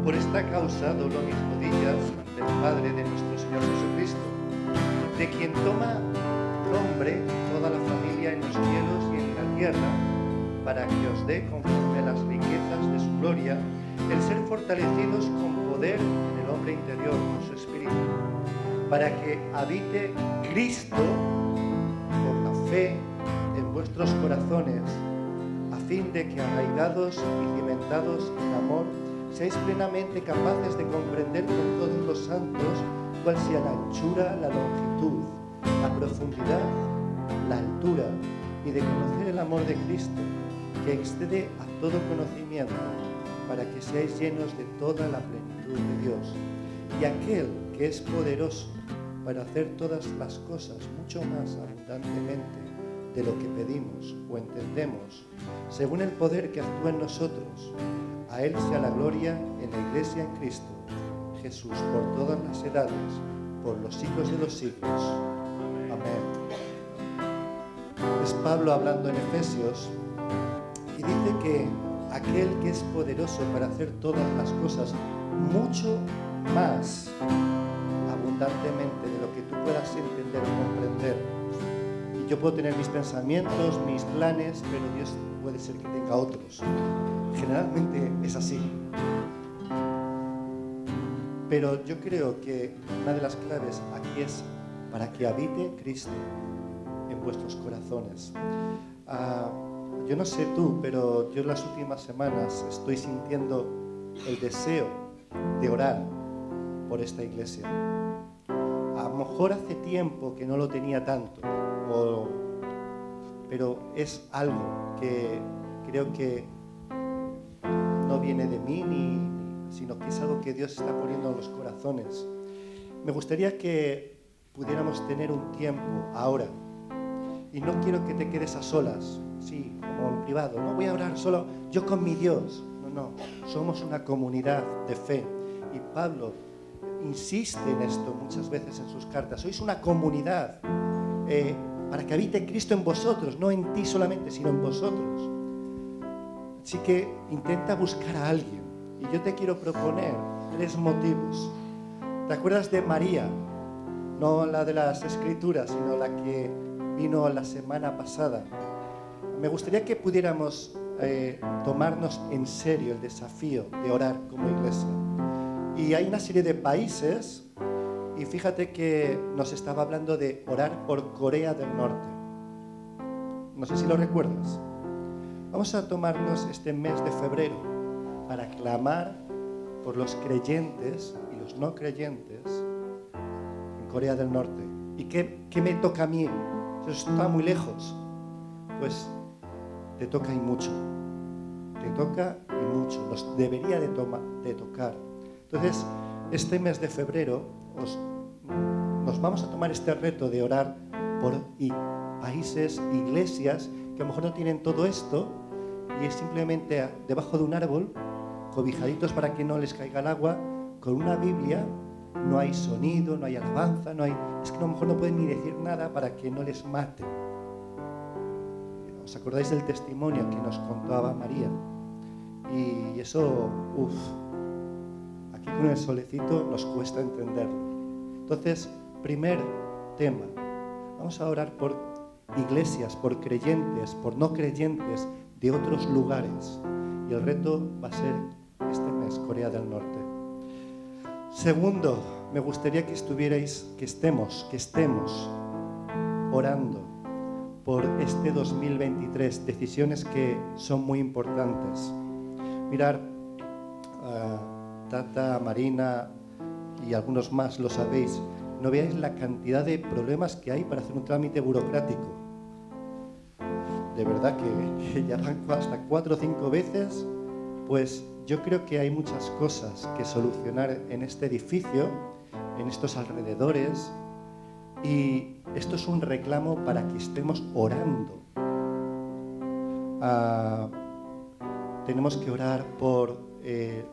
Por esta causa doblo mis rodillas ante el Padre de nuestro Señor Jesucristo, de quien toma nombre toda la familia en los cielos y en la tierra, para que os dé, conforme a las riquezas de su gloria, el ser fortalecidos con poder en el hombre interior, con su espíritu, para que habite Cristo por la fe en vuestros corazones, a fin de que, arraigados y cimentados en amor, seáis plenamente capaces de comprender con todos los santos cuál sea la anchura, la longitud, la profundidad, la altura, y de conocer el amor de Cristo, que excede a todo conocimiento, para que seáis llenos de toda la plenitud de Dios. Y aquel que es poderoso para hacer todas las cosas mucho más abundantemente de lo que pedimos o entendemos, según el poder que actúa en nosotros, a Él sea la gloria en la Iglesia en Cristo Jesús por todas las edades, por los siglos de los siglos. Amén. Es Pablo hablando en Efesios y dice que aquel que es poderoso para hacer todas las cosas mucho más abundantemente de lo que tú puedas entender o comprender. Y yo puedo tener mis pensamientos, mis planes, pero Dios puede ser que tenga otros. Generalmente es así. Pero yo creo que una de las claves aquí es para que habite Cristo en vuestros corazones. Yo no sé tú, pero yo en las últimas semanas estoy sintiendo el deseo de orar por esta iglesia. A lo mejor hace tiempo que no lo tenía tanto, pero es algo que creo que no viene de mí, sino que es algo que Dios está poniendo en los corazones. Me gustaría que pudiéramos tener un tiempo ahora, y no quiero que te quedes a solas, sí, como en privado, no voy a orar solo yo con mi Dios. No, somos una comunidad de fe, y Pablo insiste en esto muchas veces en sus cartas. Sois una comunidad para que habite Cristo en vosotros, no en ti solamente, sino en vosotros. Así que intenta buscar a alguien, y yo te quiero proponer 3 motivos. ¿Te acuerdas de María? No la de las Escrituras, sino la que vino la semana pasada. Me gustaría que pudiéramos tomarnos en serio el desafío de orar como iglesia. Y hay una serie de países, y fíjate que nos estaba hablando de orar por Corea del Norte. No sé si lo recuerdas. Vamos a tomarnos este mes de febrero para clamar por los creyentes y los no creyentes en Corea del Norte. ¿Y qué me toca a mí? Eso está muy lejos. Pues te toca y mucho. Te toca y mucho. Nos debería de tocar. Entonces, este mes de febrero nos vamos a tomar este reto de orar por países, iglesias que a lo mejor no tienen todo esto, y es simplemente debajo de un árbol, cobijaditos para que no les caiga el agua, con una Biblia. No hay sonido, no hay alabanza, es que a lo mejor no pueden ni decir nada para que no les mate. ¿Os acordáis del testimonio que nos contaba María? Y eso, aquí con el solecito nos cuesta entenderlo. Entonces, primer tema, vamos a orar por iglesias, por creyentes, por no creyentes de otros lugares. Y el reto va a ser este mes, Corea del Norte. Segundo, me gustaría que estemos orando por este 2023, decisiones que son muy importantes. Mirar, Tata, Marina y algunos más lo sabéis, no veáis la cantidad de problemas que hay para hacer un trámite burocrático. De verdad que ya van hasta 4 o 5 veces. Pues yo creo que hay muchas cosas que solucionar en este edificio, en estos alrededores, y esto es un reclamo para que estemos orando. Tenemos que orar por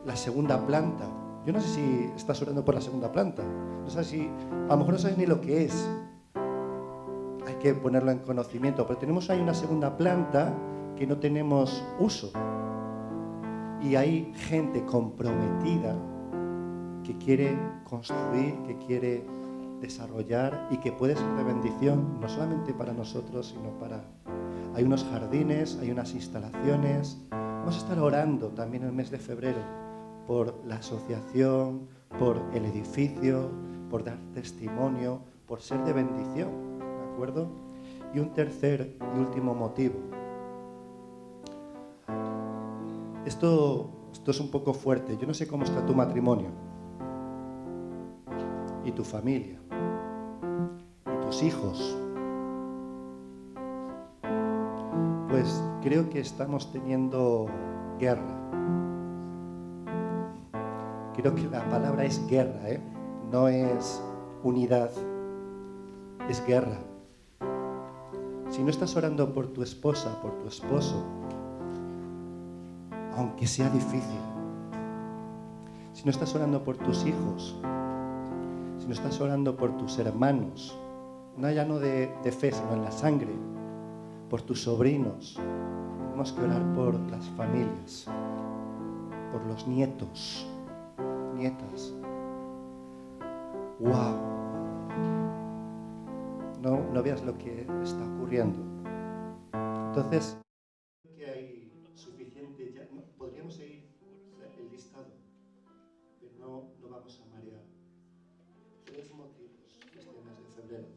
la segunda planta. Yo no sé si estás orando por la segunda planta. No sé si, a lo mejor no sabes ni lo que es. Hay que ponerlo en conocimiento. Pero tenemos ahí una segunda planta que no tenemos uso. Y hay gente comprometida que quiere construir, que quiere desarrollar y que puede ser de bendición, no solamente para nosotros, sino para... Hay unos jardines, hay unas instalaciones. Vamos a estar orando también el mes de febrero por la asociación, por el edificio, por dar testimonio, por ser de bendición, ¿de acuerdo? Y un tercer y último motivo. Esto es un poco fuerte. Yo no sé cómo está tu matrimonio y tu familia y tus hijos. Pues creo que estamos teniendo guerra. Creo que la palabra es guerra, ¿eh? No es unidad, es guerra. Si no estás orando por tu esposa, por tu esposo, aunque sea difícil, si no estás orando por tus hijos, si no estás orando por tus hermanos, no ya no de fe, sino en la sangre, por tus sobrinos, tenemos que orar por las familias, por los nietos, nietas. ¡Wow! No veas lo que está ocurriendo. Entonces, que hay suficiente, ya, no, podríamos seguir el listado, pero no vamos a marear. 3 motivos este mes de febrero.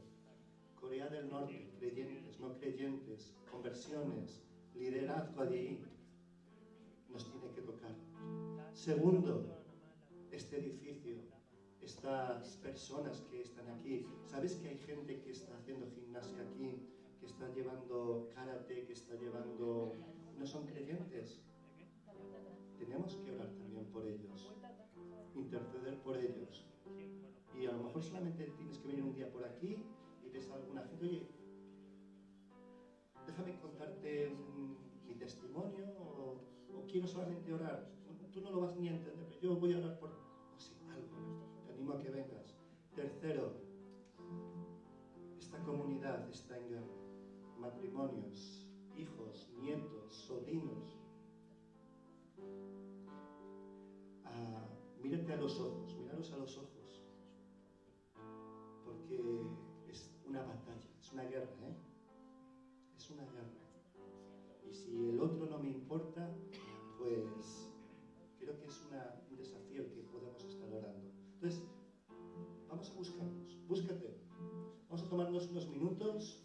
Corea del Norte, creyentes, no creyentes, conversiones, liderazgo allí, nos tiene que tocar. Segundo, este edificio, estas personas que están aquí. ¿Sabes que hay gente que está haciendo gimnasia aquí, que está llevando karate, que está llevando... no son creyentes? Tenemos que orar también por ellos, interceder por ellos. Y a lo mejor solamente tienes que venir un día por aquí y ves a alguna gente, oye, déjame contarte mi testimonio o quiero solamente orar. Tú no lo vas ni a entender, pero yo voy a orar por... no sé, algo. Te animo a que vengas. Tercero, esta comunidad está en guerra. Matrimonios, hijos, nietos, sobrinos. Mírate a los ojos, míralos a los ojos. Porque es una batalla, es una guerra, ¿eh? Es una guerra. Y si el otro no me importa, pues creo que es un desafío que podemos estar orando. Entonces, vamos a buscarnos, búscate. Vamos a tomarnos unos minutos.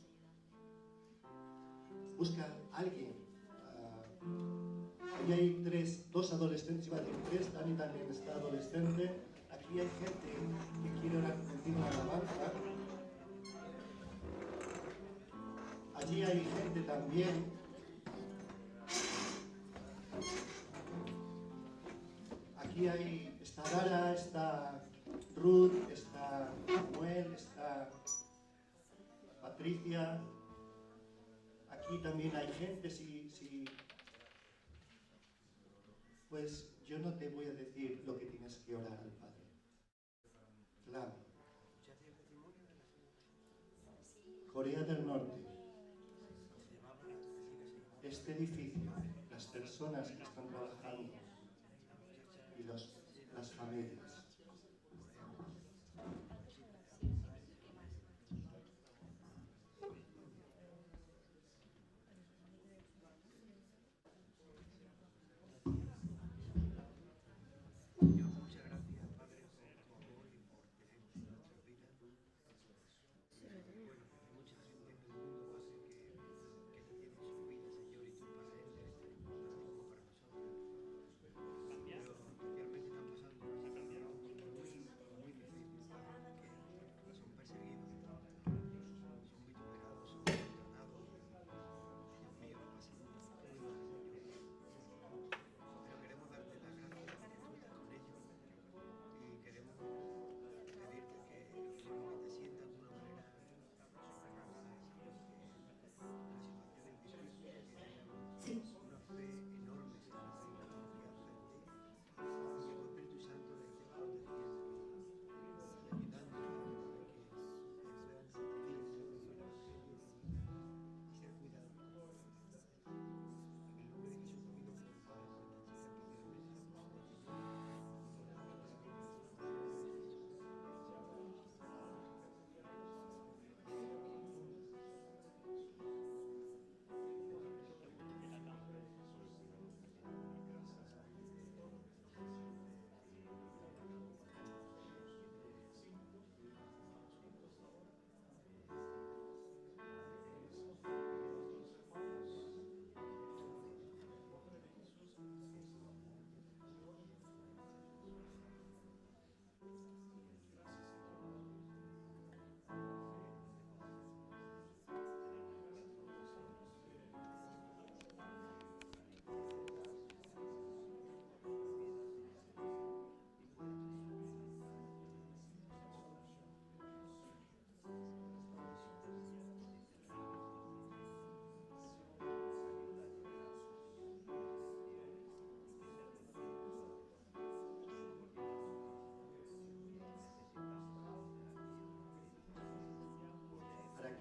Busca a alguien. Aquí hay 2 adolescentes, iba a decir 3, Dani también está adolescente. Aquí hay gente que quiere orar contigo en la alabanza. Allí hay gente también. Aquí está Dara, está Ruth, está Samuel, está Patricia. Aquí también hay gente, pues yo no te voy a decir lo que tienes que orar al Padre. Clama. Corea del Norte. Este edificio, las personas que están trabajando y las familias.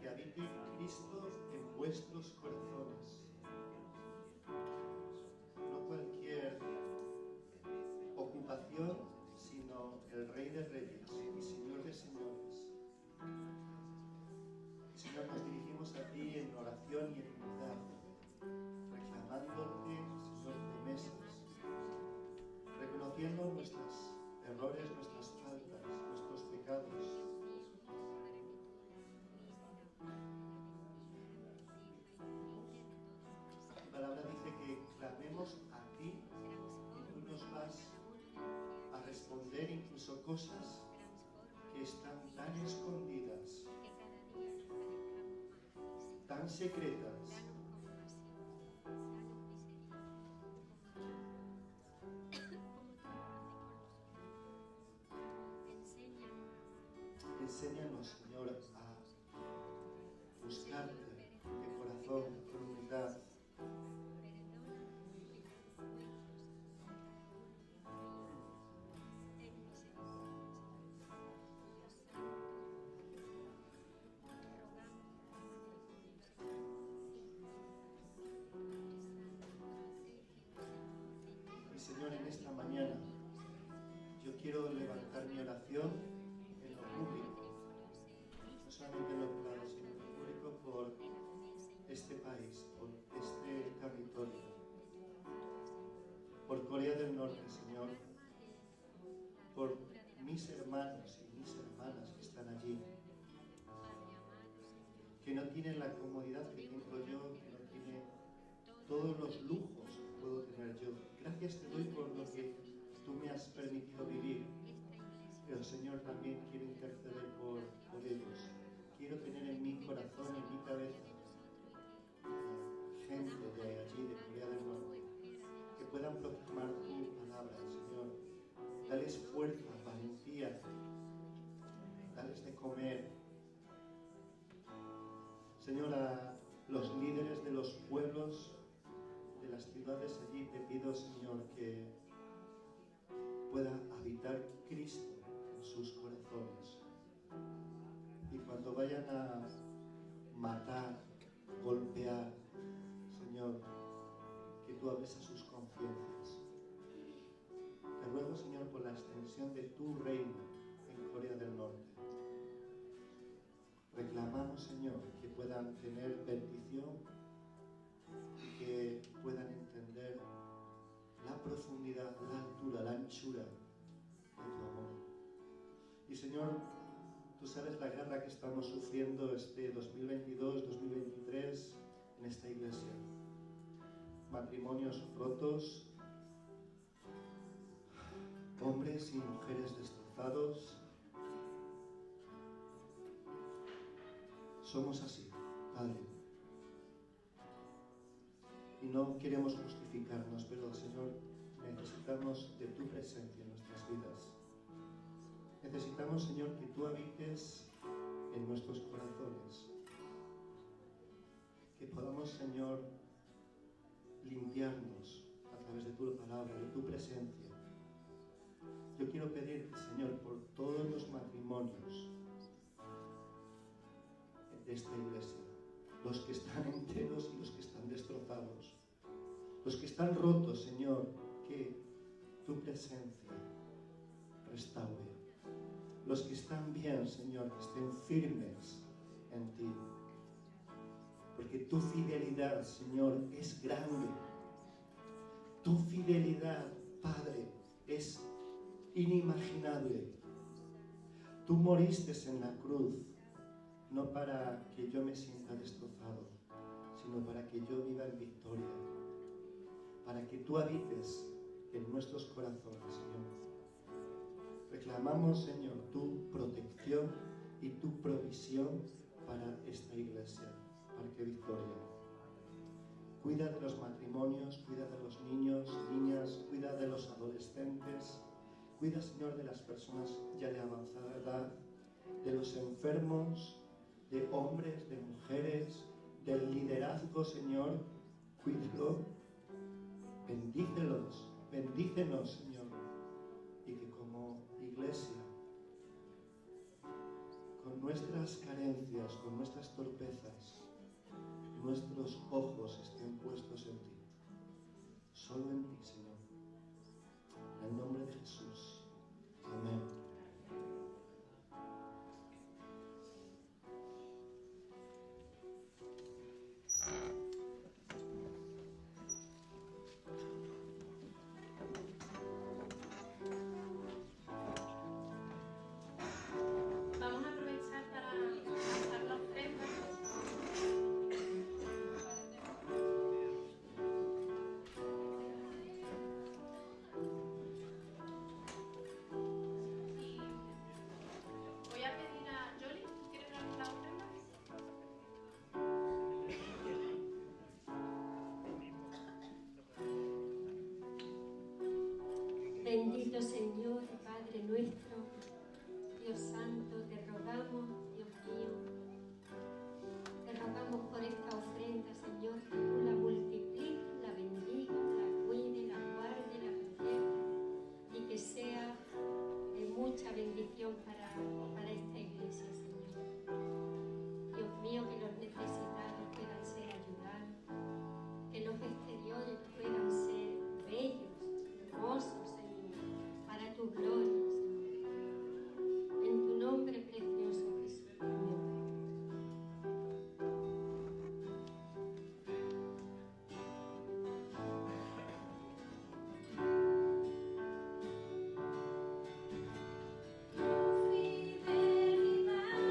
que habite Cristo en vuestros corazones. No cualquier ocupación, sino el Rey de Reyes y Señor de Señores. Y Señor, nos dirigimos a ti en oración y en humildad, reclamándote, Señor, promesas, reconociendo nuestros errores, nuestras faltas, nuestros pecados. Tu palabra dice que clamemos a ti y tú nos vas a responder incluso cosas que están tan escondidas, tan secretas. Enséñanos, Señor, a buscarte de corazón, con humildad. Y Señor, en esta mañana yo quiero levantar mi oración en lo público, no solamente en lo privado, sino en lo público por este país, por este territorio, por Corea del Norte, Señor, por mis hermanos y mis hermanas que están allí, que no tienen la comodidad que tengo yo, que no tienen todos los lujos que puedo tener yo. Gracias te doy por lo que tú me has permitido vivir, pero Señor, también quiero interceder por ellos. Quiero tener en mi corazón, en mi cabeza, gente de allí, de Corea del Norte, que puedan proclamar tu palabra, Señor. Dales fuerza, valentía, dales de comer. Señor, a los líderes de los pueblos, de las ciudades allí, te pido, Señor, que pueda habitar Cristo en sus corazones. Y cuando vayan a matar, golpear, Señor, que tú hables a sus conciencias. Te ruego, Señor, por la extensión de tu reino en Corea del Norte. Reclamamos, Señor, que puedan tener bendición y que puedan entender la profundidad, la altura, la anchura de tu amor. Y, Señor, tú sabes la guerra que estamos sufriendo este 2022-2023 en esta iglesia. Matrimonios rotos, hombres y mujeres destrozados. Somos así, Padre. Y no queremos justificarnos, pero, Señor, necesitamos de tu presencia en nuestras vidas. Necesitamos, Señor, que tú habites en nuestros corazones. Que podamos, Señor, limpiarnos a través de tu palabra, de tu presencia. Yo quiero pedirte, Señor, por todos los matrimonios de esta iglesia, los que están enteros y los que están destrozados, los que están rotos, Señor, que tu presencia restaure. Los que están bien, Señor, que estén firmes en ti. Porque tu fidelidad, Señor, es grande. Tu fidelidad, Padre, es inimaginable. Tú moriste en la cruz, no para que yo me sienta destrozado, sino para que yo viva en victoria. Para que tú habites en nuestros corazones, Señor. Reclamamos, Señor, tu protección y tu provisión para esta iglesia, Parque Victoria. Cuida de los matrimonios, cuida de los niños, niñas, cuida de los adolescentes, cuida, Señor, de las personas ya de avanzada edad, de los enfermos, de hombres, de mujeres, del liderazgo, Señor. Cuídalo, bendícelos, bendícenos, Señor, y que como iglesia, con con nuestras carencias, con nuestras torpezas, nuestros ojos estén puestos en ti, solo en ti, Señor. En el nombre de Jesús. Amén. Vamos a aprovechar para lanzar la ofrenda. Y voy a pedir a Yoli, ¿tú quieres lanzar la ofrenda? Bendito Señor y Padre nuestro, Dios Santo, te rogamos, Dios mío, te rogamos por esta ofrenda, Señor, que tú la multipliques, la bendigas, la cuides, la guardes, la protejas y que sea de mucha bendición para esta iglesia, Señor. Dios mío, que los necesitados puedan ser ayudados, que los exteriores puedan ser bellos, hermosos, Señor, para tu gloria, Señor. En tu nombre precioso, Jesús. Amén. Tu fidelidad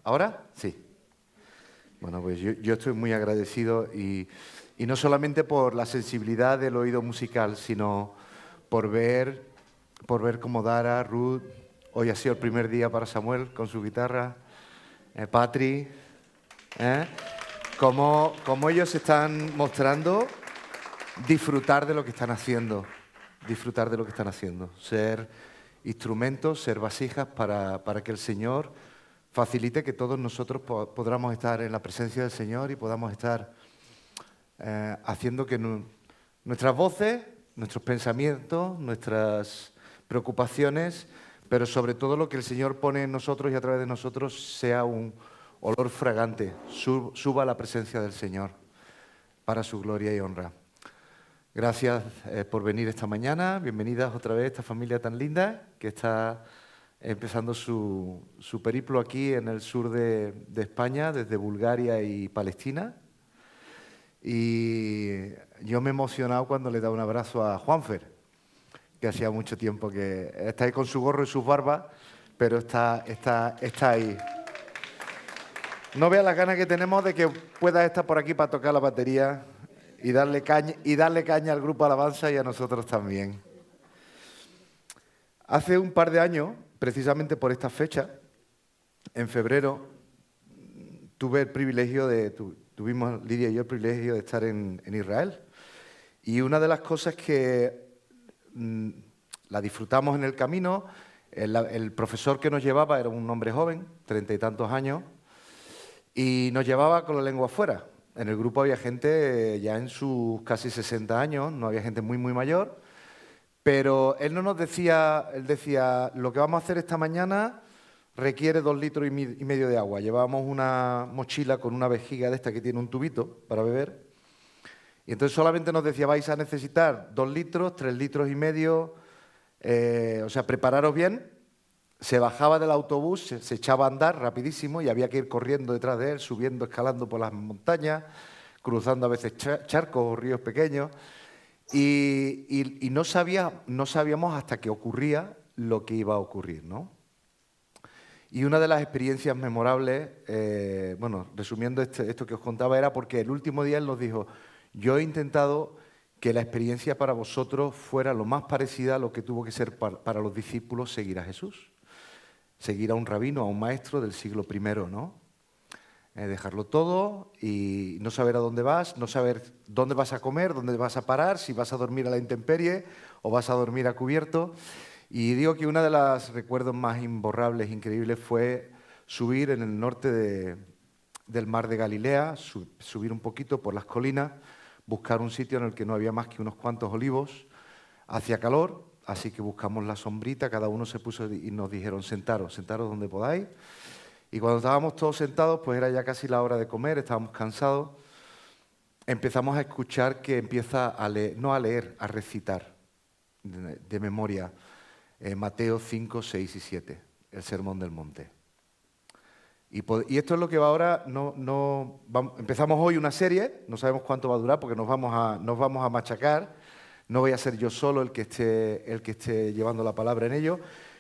¿Ahora? Sí. Bueno, pues yo estoy muy agradecido y no solamente por la sensibilidad del oído musical, sino por ver cómo Dara, Ruth, hoy ha sido el primer día para Samuel con su guitarra, Patri, cómo ellos se están mostrando disfrutar de lo que están haciendo, ser instrumentos, ser vasijas para que el Señor facilite que todos nosotros podamos estar en la presencia del Señor y podamos estar haciendo que nuestras voces, nuestros pensamientos, nuestras preocupaciones, pero sobre todo lo que el Señor pone en nosotros y a través de nosotros sea un olor fragante, suba a la presencia del Señor para su gloria y honra. Gracias por venir esta mañana, bienvenidas otra vez a esta familia tan linda que está empezando su periplo aquí en el sur de España, desde Bulgaria y Palestina. Y yo me he emocionado cuando le he dado un abrazo a Juanfer, que hacía mucho tiempo que está ahí con su gorro y sus barbas, pero está ahí. No veas las ganas que tenemos de que puedas estar por aquí para tocar la batería y darle caña al grupo Alabanza y a nosotros también. Hace un par de años, precisamente por esta fecha, en febrero, tuvimos Lidia y yo el privilegio de estar en Israel. Y una de las cosas que la disfrutamos en el camino, el profesor que nos llevaba era un hombre joven, 30 y tantos años, y nos llevaba con la lengua afuera. En el grupo había gente ya en sus casi 60 años, no había gente muy, muy mayor, pero él no nos decía, él decía, lo que vamos a hacer esta mañana requiere 2 litros y medio de agua. Llevábamos una mochila con una vejiga de esta que tiene un tubito para beber, y entonces solamente nos decía, vais a necesitar 2 litros, 3 litros y medio, o sea, prepararos bien. Se bajaba del autobús, se echaba a andar rapidísimo y había que ir corriendo detrás de él, subiendo, escalando por las montañas, cruzando a veces charcos o ríos pequeños. Y no sabíamos hasta que ocurría lo que iba a ocurrir, ¿no? Y una de las experiencias memorables, resumiendo esto que os contaba, era porque el último día él nos dijo, yo he intentado que la experiencia para vosotros fuera lo más parecida a lo que tuvo que ser para los discípulos seguir a Jesús. Seguir a un rabino, a un maestro del siglo I, ¿no? Dejarlo todo y no saber a dónde vas, no saber dónde vas a comer, dónde vas a parar, si vas a dormir a la intemperie o vas a dormir a cubierto. Y digo que uno de los recuerdos más imborrables, increíbles, fue subir en el norte del mar de Galilea, subir un poquito por las colinas, buscar un sitio en el que no había más que unos cuantos olivos, hacía calor. Así que buscamos la sombrita, cada uno se puso y nos dijeron, sentaros donde podáis. Y cuando estábamos todos sentados, pues era ya casi la hora de comer, estábamos cansados, empezamos a escuchar que empieza no a leer, a recitar de memoria Mateo 5, 6 y 7, el Sermón del Monte. Y esto es lo que va ahora, empezamos hoy una serie, no sabemos cuánto va a durar porque nos vamos a machacar. No voy a ser yo solo el que esté llevando la palabra en ello,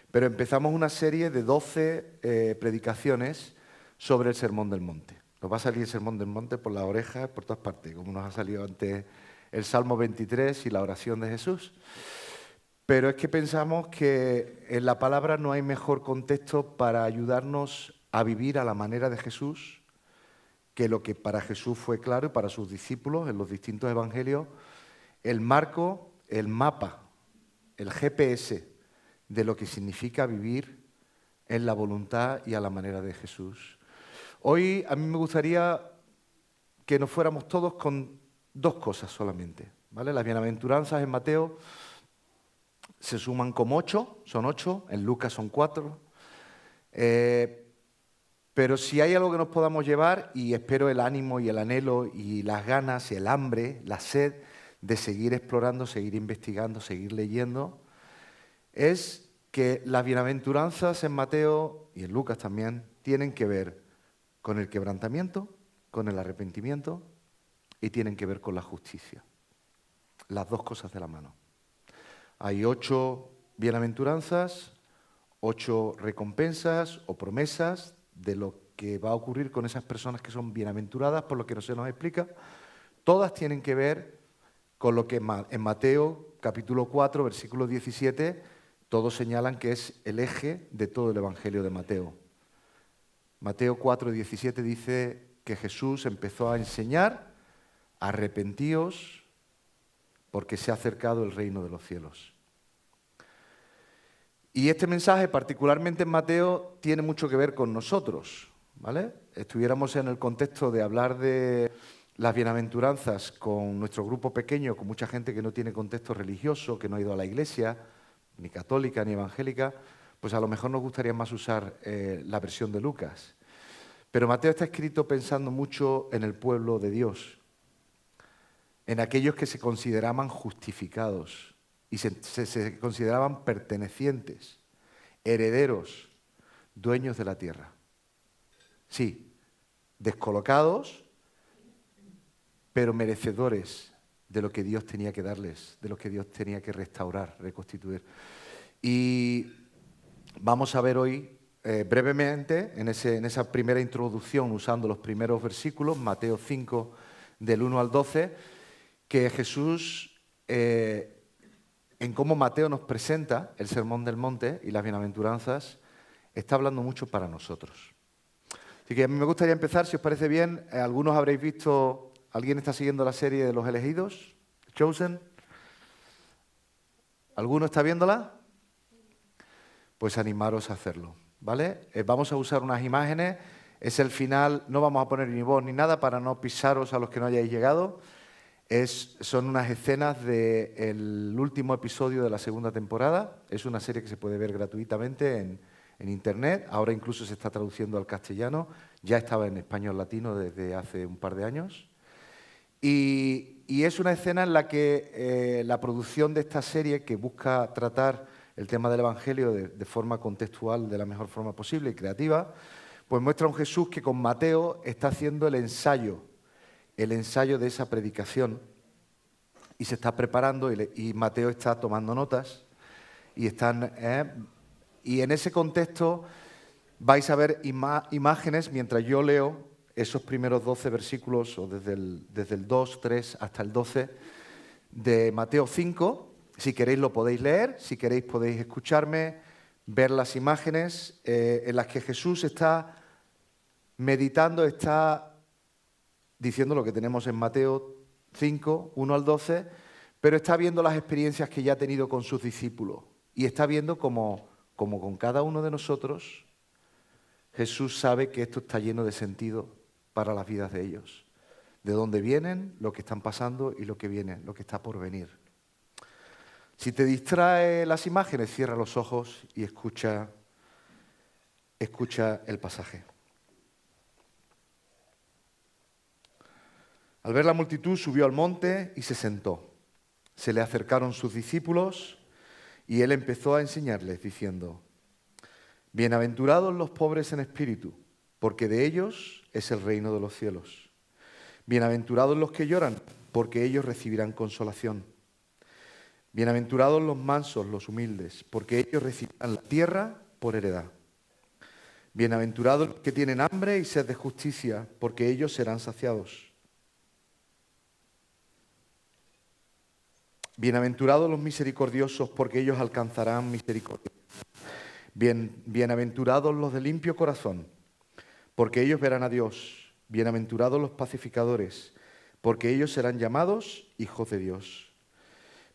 pero empezamos una serie de 12 predicaciones sobre el Sermón del Monte. Nos va a salir el Sermón del Monte por las orejas, por todas partes, como nos ha salido antes el Salmo 23 y la oración de Jesús. Pero es que pensamos que en la palabra no hay mejor contexto para ayudarnos a vivir a la manera de Jesús que lo que para Jesús fue claro y para sus discípulos en los distintos evangelios. El marco, el mapa, el GPS de lo que significa vivir en la voluntad y a la manera de Jesús. Hoy a mí me gustaría que nos fuéramos todos con 2 cosas solamente, ¿vale? Las bienaventuranzas en Mateo se suman como 8, son 8, en Lucas son 4. Pero si hay algo que nos podamos llevar, y espero el ánimo y el anhelo y las ganas y el hambre, la sed, de seguir explorando, seguir investigando, seguir leyendo, es que las bienaventuranzas en Mateo y en Lucas también tienen que ver con el quebrantamiento, con el arrepentimiento y tienen que ver con la justicia. Las 2 cosas de la mano. Hay 8 bienaventuranzas, 8 recompensas o promesas de lo que va a ocurrir con esas personas que son bienaventuradas, por lo que no se nos explica, todas tienen que ver con lo que en Mateo capítulo 4, versículo 17, todos señalan que es el eje de todo el Evangelio de Mateo. Mateo 4, 17 dice que Jesús empezó a enseñar: arrepentíos porque se ha acercado el reino de los cielos. Y este mensaje, particularmente en Mateo, tiene mucho que ver con nosotros, ¿vale? Estuviéramos en el contexto de hablar de las bienaventuranzas con nuestro grupo pequeño, con mucha gente que no tiene contexto religioso, que no ha ido a la iglesia, ni católica ni evangélica, pues a lo mejor nos gustaría más usar la versión de Lucas. Pero Mateo está escrito pensando mucho en el pueblo de Dios, en aquellos que se consideraban justificados y se consideraban pertenecientes, herederos, dueños de la tierra. Sí, descolocados, pero merecedores de lo que Dios tenía que darles, de lo que Dios tenía que restaurar, reconstituir. Y vamos a ver hoy, brevemente, en esa primera introducción, usando los primeros versículos, Mateo 5, del 1 al 12, que Jesús, en cómo Mateo nos presenta el Sermón del Monte y las bienaventuranzas, está hablando mucho para nosotros. Así que a mí me gustaría empezar, si os parece bien. Algunos habréis visto, ¿alguien está siguiendo la serie de los elegidos? Chosen. ¿Alguno está viéndola? Pues animaros a hacerlo, ¿vale? Vamos a usar unas imágenes, es el final, no vamos a poner ni voz ni nada para no pisaros a los que no hayáis llegado. Son unas escenas del último episodio de la segunda temporada. Es una serie que se puede ver gratuitamente en Internet. Ahora incluso se está traduciendo al castellano. Ya estaba en español latino desde hace un par de años. Y es una escena en la que la producción de esta serie, que busca tratar el tema del Evangelio de forma contextual, de la mejor forma posible y creativa, pues muestra a un Jesús que con Mateo está haciendo el ensayo de esa predicación, y se está preparando, y Mateo está tomando notas, y en ese contexto vais a ver imágenes mientras yo leo esos primeros 12 versículos, o desde el 2, 3 hasta el 12 de Mateo 5. Si queréis lo podéis leer, si queréis podéis escucharme, ver las imágenes en las que Jesús está meditando, está diciendo lo que tenemos en Mateo 5, 1 al 12, pero está viendo las experiencias que ya ha tenido con sus discípulos, y está viendo como con cada uno de nosotros, Jesús sabe que esto está lleno de sentido para las vidas de ellos, de dónde vienen, lo que están pasando y lo que viene, lo que está por venir. Si te distrae las imágenes, cierra los ojos y escucha el pasaje. Al ver la multitud, subió al monte y se sentó. Se le acercaron sus discípulos y él empezó a enseñarles, diciendo: bienaventurados los pobres en espíritu, porque de ellos es el reino de los cielos. Bienaventurados los que lloran, porque ellos recibirán consolación. Bienaventurados los mansos, los humildes, porque ellos recibirán la tierra por heredad. Bienaventurados los que tienen hambre y sed de justicia, porque ellos serán saciados. Bienaventurados los misericordiosos, porque ellos alcanzarán misericordia. Bienaventurados los de limpio corazón, porque ellos verán a Dios. Bienaventurados los pacificadores, porque ellos serán llamados hijos de Dios.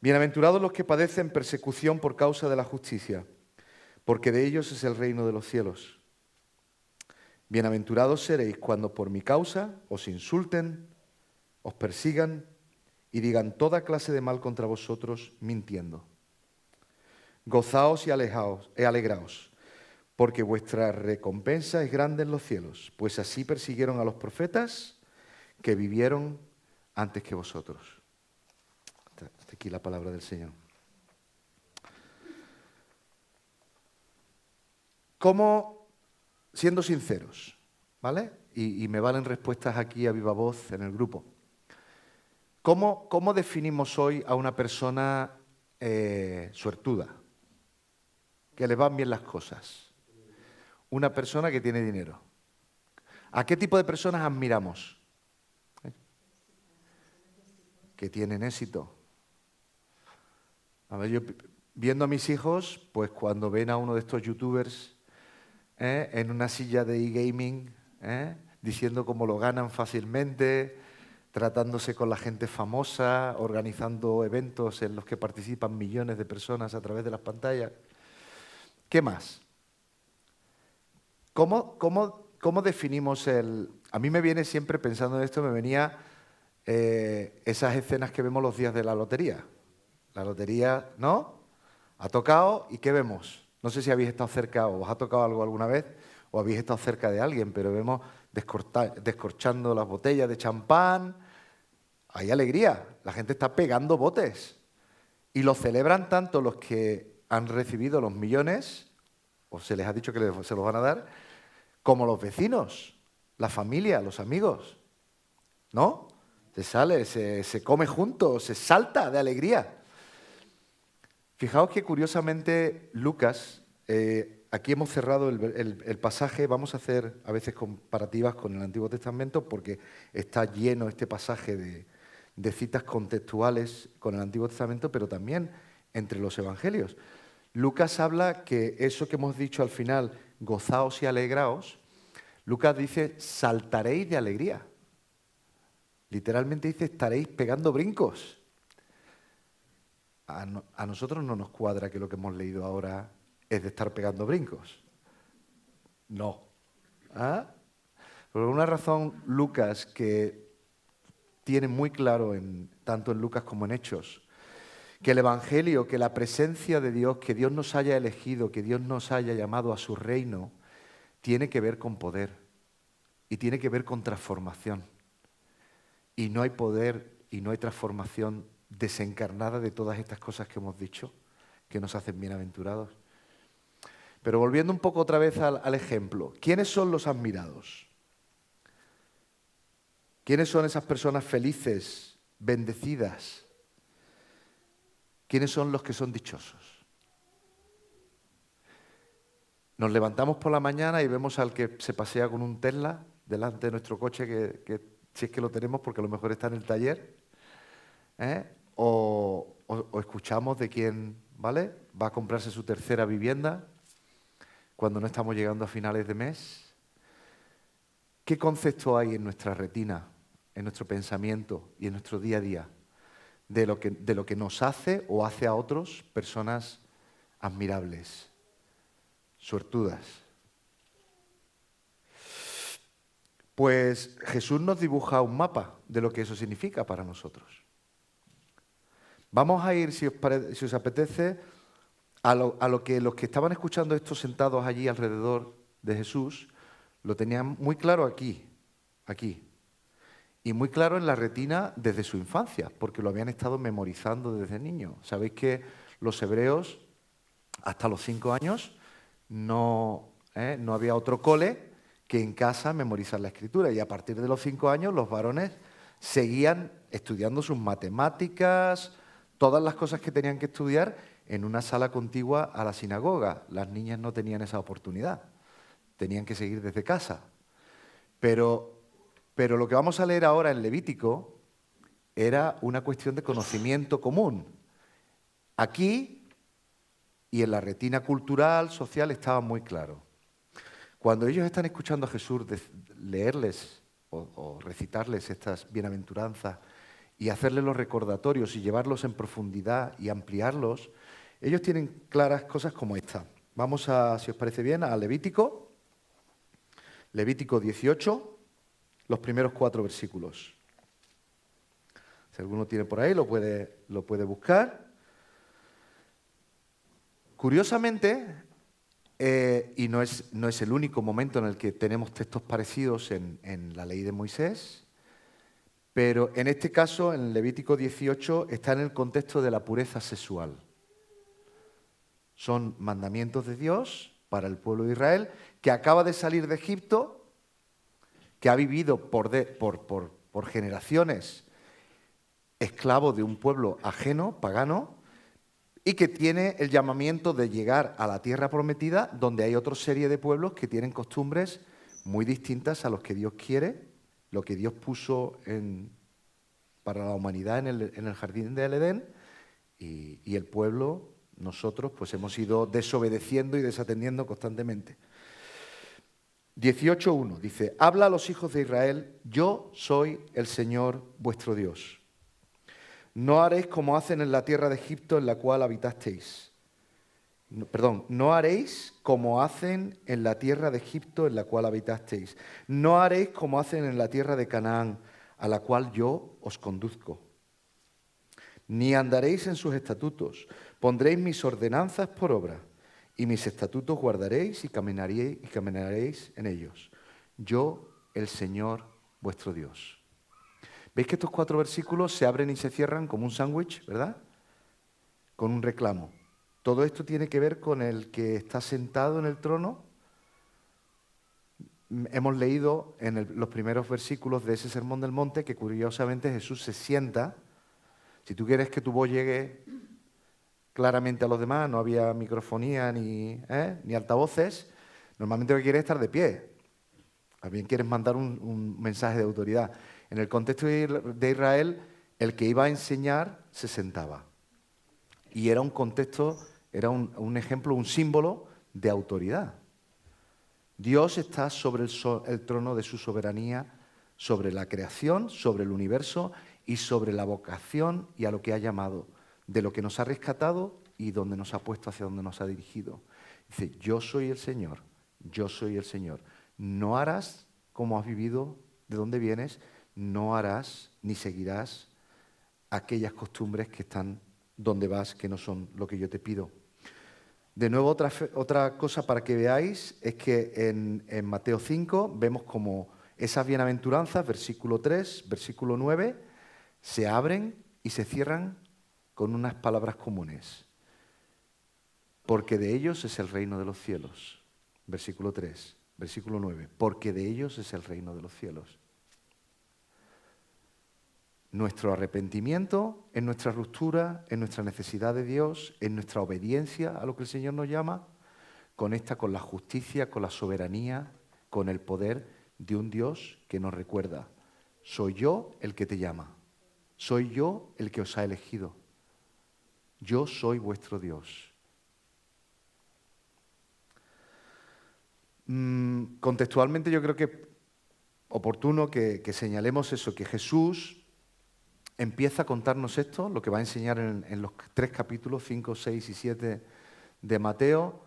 Bienaventurados los que padecen persecución por causa de la justicia, porque de ellos es el reino de los cielos. Bienaventurados seréis cuando por mi causa os insulten, os persigan y digan toda clase de mal contra vosotros mintiendo. Gozaos y alegraos, porque vuestra recompensa es grande en los cielos, pues así persiguieron a los profetas que vivieron antes que vosotros. Hasta aquí la palabra del Señor. ¿Cómo, siendo sinceros, ¿vale? Y me valen respuestas aquí a viva voz en el grupo. ¿Cómo definimos hoy a una persona suertuda? Que le van bien las cosas. Una persona que tiene dinero. ¿A qué tipo de personas admiramos? Que tienen éxito. A ver, yo viendo a mis hijos, pues cuando ven a uno de estos youtubers en una silla de e-gaming, diciendo cómo lo ganan fácilmente, tratándose con la gente famosa, organizando eventos en los que participan millones de personas a través de las pantallas. ¿Qué más? ¿Cómo definimos el...? A mí me viene siempre, pensando en esto, me venía esas escenas que vemos los días de la lotería. La lotería, ¿no? Ha tocado y ¿qué vemos? No sé si habéis estado cerca o os ha tocado algo alguna vez o habéis estado cerca de alguien, pero vemos descorchando las botellas de champán. Hay alegría, la gente está pegando botes. Y lo celebran tanto los que han recibido los millones, o se les ha dicho que se los van a dar, como los vecinos, la familia, los amigos. ¿No? Se sale, se come juntos, se salta de alegría. Fijaos que curiosamente Lucas, aquí hemos cerrado el pasaje, vamos a hacer a veces comparativas con el Antiguo Testamento porque está lleno este pasaje de citas contextuales con el Antiguo Testamento, pero también entre los evangelios. Lucas habla que eso que hemos dicho al final, gozaos y alegraos, Lucas dice, saltaréis de alegría. Literalmente dice, estaréis pegando brincos. A nosotros no nos cuadra que lo que hemos leído ahora es de estar pegando brincos. No. ¿Ah? Por una razón, Lucas, que tiene muy claro, tanto en Lucas como en Hechos, que el Evangelio, que la presencia de Dios, que Dios nos haya elegido, que Dios nos haya llamado a su reino, tiene que ver con poder y tiene que ver con transformación. Y no hay poder y no hay transformación desencarnada de todas estas cosas que hemos dicho, que nos hacen bienaventurados. Pero volviendo un poco otra vez al ejemplo, ¿quiénes son los admirados? ¿Quiénes son esas personas felices, bendecidas? ¿Quiénes son los que son dichosos? Nos levantamos por la mañana y vemos al que se pasea con un Tesla delante de nuestro coche, que si es que lo tenemos, porque a lo mejor está en el taller, o escuchamos de quién, ¿vale?, va a comprarse su tercera vivienda cuando no estamos llegando a finales de mes. ¿Qué concepto hay en nuestra retina, en nuestro pensamiento y en nuestro día a día de lo que nos hace o hace a otros personas admirables, suertudas? Pues Jesús nos dibuja un mapa de lo que eso significa para nosotros. Vamos a ir, si os apetece, a lo que los que estaban escuchando esto sentados allí alrededor de Jesús, lo tenían muy claro aquí, y muy claro en la retina desde su infancia, porque lo habían estado memorizando desde niño. Sabéis que los hebreos, hasta los 5 años, no había otro cole que en casa memorizar la escritura, y a partir de los 5 años los varones seguían estudiando sus matemáticas, todas las cosas que tenían que estudiar en una sala contigua a la sinagoga. Las niñas no tenían esa oportunidad, tenían que seguir desde casa. Pero lo que vamos a leer ahora en Levítico era una cuestión de conocimiento común. Aquí y en la retina cultural, social, estaba muy claro. Cuando ellos están escuchando a Jesús leerles o recitarles estas bienaventuranzas y hacerles los recordatorios y llevarlos en profundidad y ampliarlos, ellos tienen claras cosas como esta. Vamos a, si os parece bien, a Levítico 18, los primeros 4 versículos. Si alguno tiene por ahí, lo puede buscar. Curiosamente, y no es el único momento en el que tenemos textos parecidos en la ley de Moisés, pero en este caso, en Levítico 18, está en el contexto de la pureza sexual. Son mandamientos de Dios para el pueblo de Israel, que acaba de salir de Egipto, que ha vivido por generaciones esclavo de un pueblo ajeno, pagano, y que tiene el llamamiento de llegar a la tierra prometida, donde hay otra serie de pueblos que tienen costumbres muy distintas a los que Dios quiere, lo que Dios puso para la humanidad en el jardín del Edén, y el pueblo, nosotros, pues hemos ido desobedeciendo y desatendiendo constantemente. 18:1 dice: habla a los hijos de Israel, yo soy el Señor vuestro Dios. No haréis como hacen en la tierra de Egipto en la cual habitasteis. No haréis como hacen en la tierra de Egipto en la cual habitasteis. No haréis como hacen en la tierra de Canaán, a la cual yo os conduzco. Ni andaréis en sus estatutos. Pondréis mis ordenanzas por obra, y mis estatutos guardaréis y caminaréis en ellos. Yo, el Señor, vuestro Dios. ¿Veis que estos 4 versículos se abren y se cierran como un sándwich, verdad? Con un reclamo. Todo esto tiene que ver con el que está sentado en el trono. Hemos leído en los primeros versículos de ese Sermón del Monte que curiosamente Jesús se sienta. Si tú quieres que tu voz llegue claramente a los demás, no había microfonía ni altavoces, normalmente lo que quieres es estar de pie. También quieres mandar un mensaje de autoridad. En el contexto de Israel, el que iba a enseñar se sentaba. Y era un contexto, era un ejemplo, un símbolo de autoridad. Dios está sobre el trono de su soberanía, sobre la creación, sobre el universo y sobre la vocación y a lo que ha llamado, de lo que nos ha rescatado y donde nos ha puesto, hacia donde nos ha dirigido. Dice: yo soy el Señor, yo soy el Señor. No harás como has vivido, de dónde vienes, no harás ni seguirás aquellas costumbres que están donde vas, que no son lo que yo te pido. De nuevo, otra cosa para que veáis es que en Mateo 5 vemos como esas bienaventuranzas, versículo 3, versículo 9, se abren y se cierran con unas palabras comunes. Porque de ellos es el reino de los cielos. Versículo 3, versículo 9. Porque de ellos es el reino de los cielos. Nuestro arrepentimiento, en nuestra ruptura, en nuestra necesidad de Dios, en nuestra obediencia a lo que el Señor nos llama, conecta con la justicia, con la soberanía, con el poder de un Dios que nos recuerda: soy yo el que te llama, soy yo el que os ha elegido, yo soy vuestro Dios. Contextualmente yo creo que oportuno que señalemos eso, que Jesús empieza a contarnos esto, lo que va a enseñar en los 3 capítulos, 5, 6 y 7 de Mateo,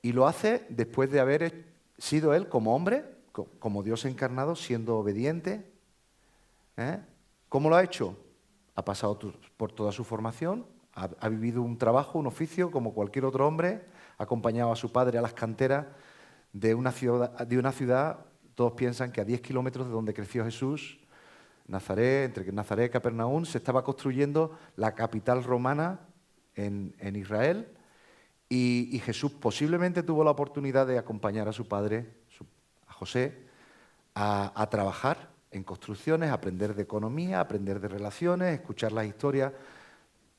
y lo hace después de haber sido él como hombre, como Dios encarnado, siendo obediente. ¿Cómo lo ha hecho? Ha pasado por toda su formación, ha vivido un trabajo, un oficio como cualquier otro hombre, ha acompañado a su padre a las canteras de una ciudad, todos piensan que a 10 kilómetros de donde creció Jesús, Nazaret, entre Nazaret y Capernaum, se estaba construyendo la capital romana en Israel, y Jesús posiblemente tuvo la oportunidad de acompañar a su padre, a José, a trabajar en construcciones, aprender de economía, aprender de relaciones, escuchar las historias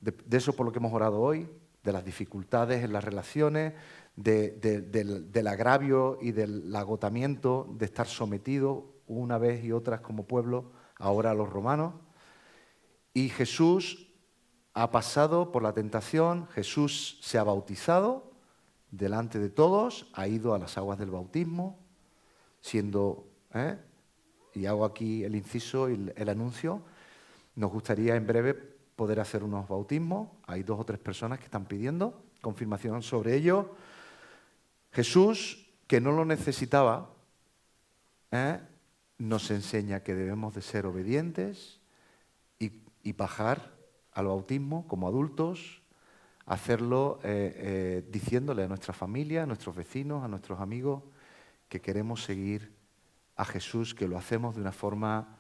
de eso por lo que hemos orado hoy, de las dificultades en las relaciones, del agravio y del agotamiento de estar sometido una vez y otras como pueblo, ahora a los romanos. Y Jesús ha pasado por la tentación, Jesús se ha bautizado delante de todos, ha ido a las aguas del bautismo, siendo, y hago aquí el inciso y el anuncio, nos gustaría en breve poder hacer unos bautismos. Hay 2 o 3 personas que están pidiendo confirmación sobre ello. Jesús, que no lo necesitaba, nos enseña que debemos de ser obedientes y bajar al bautismo como adultos, hacerlo diciéndole a nuestra familia, a nuestros vecinos, a nuestros amigos, que queremos seguir a Jesús, que lo hacemos de una forma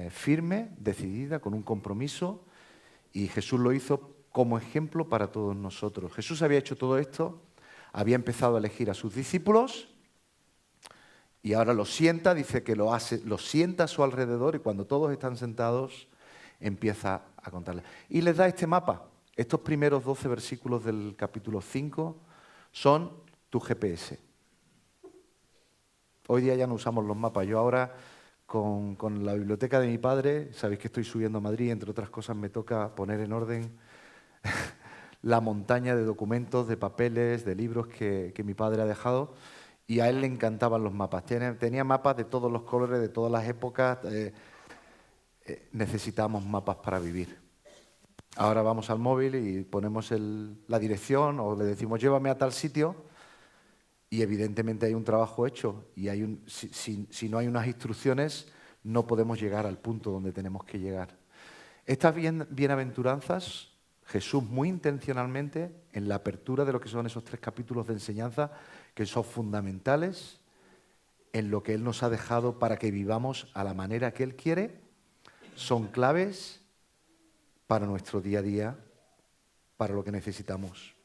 firme, decidida, con un compromiso, y Jesús lo hizo como ejemplo para todos nosotros. Jesús había hecho todo esto, había empezado a elegir a sus discípulos, y ahora los sienta, dice que los sienta a su alrededor, y cuando todos están sentados empieza a contarles. Y les da este mapa. Estos primeros 12 versículos del capítulo 5 son tu GPS. Hoy día ya no usamos los mapas. Yo ahora, con la biblioteca de mi padre, sabéis que estoy subiendo a Madrid, entre otras cosas me toca poner en orden la montaña de documentos, de papeles, de libros que mi padre ha dejado, y a él le encantaban los mapas. Tenía mapas de todos los colores, de todas las épocas. Necesitamos mapas para vivir. Ahora vamos al móvil y ponemos la dirección o le decimos llévame a tal sitio y evidentemente hay un trabajo hecho y si no hay unas instrucciones no podemos llegar al punto donde tenemos que llegar. Estas bienaventuranzas, Jesús muy intencionalmente, en la apertura de lo que son esos 3 capítulos de enseñanza, que son fundamentales en lo que Él nos ha dejado para que vivamos a la manera que Él quiere, son claves para nuestro día a día, para lo que necesitamos.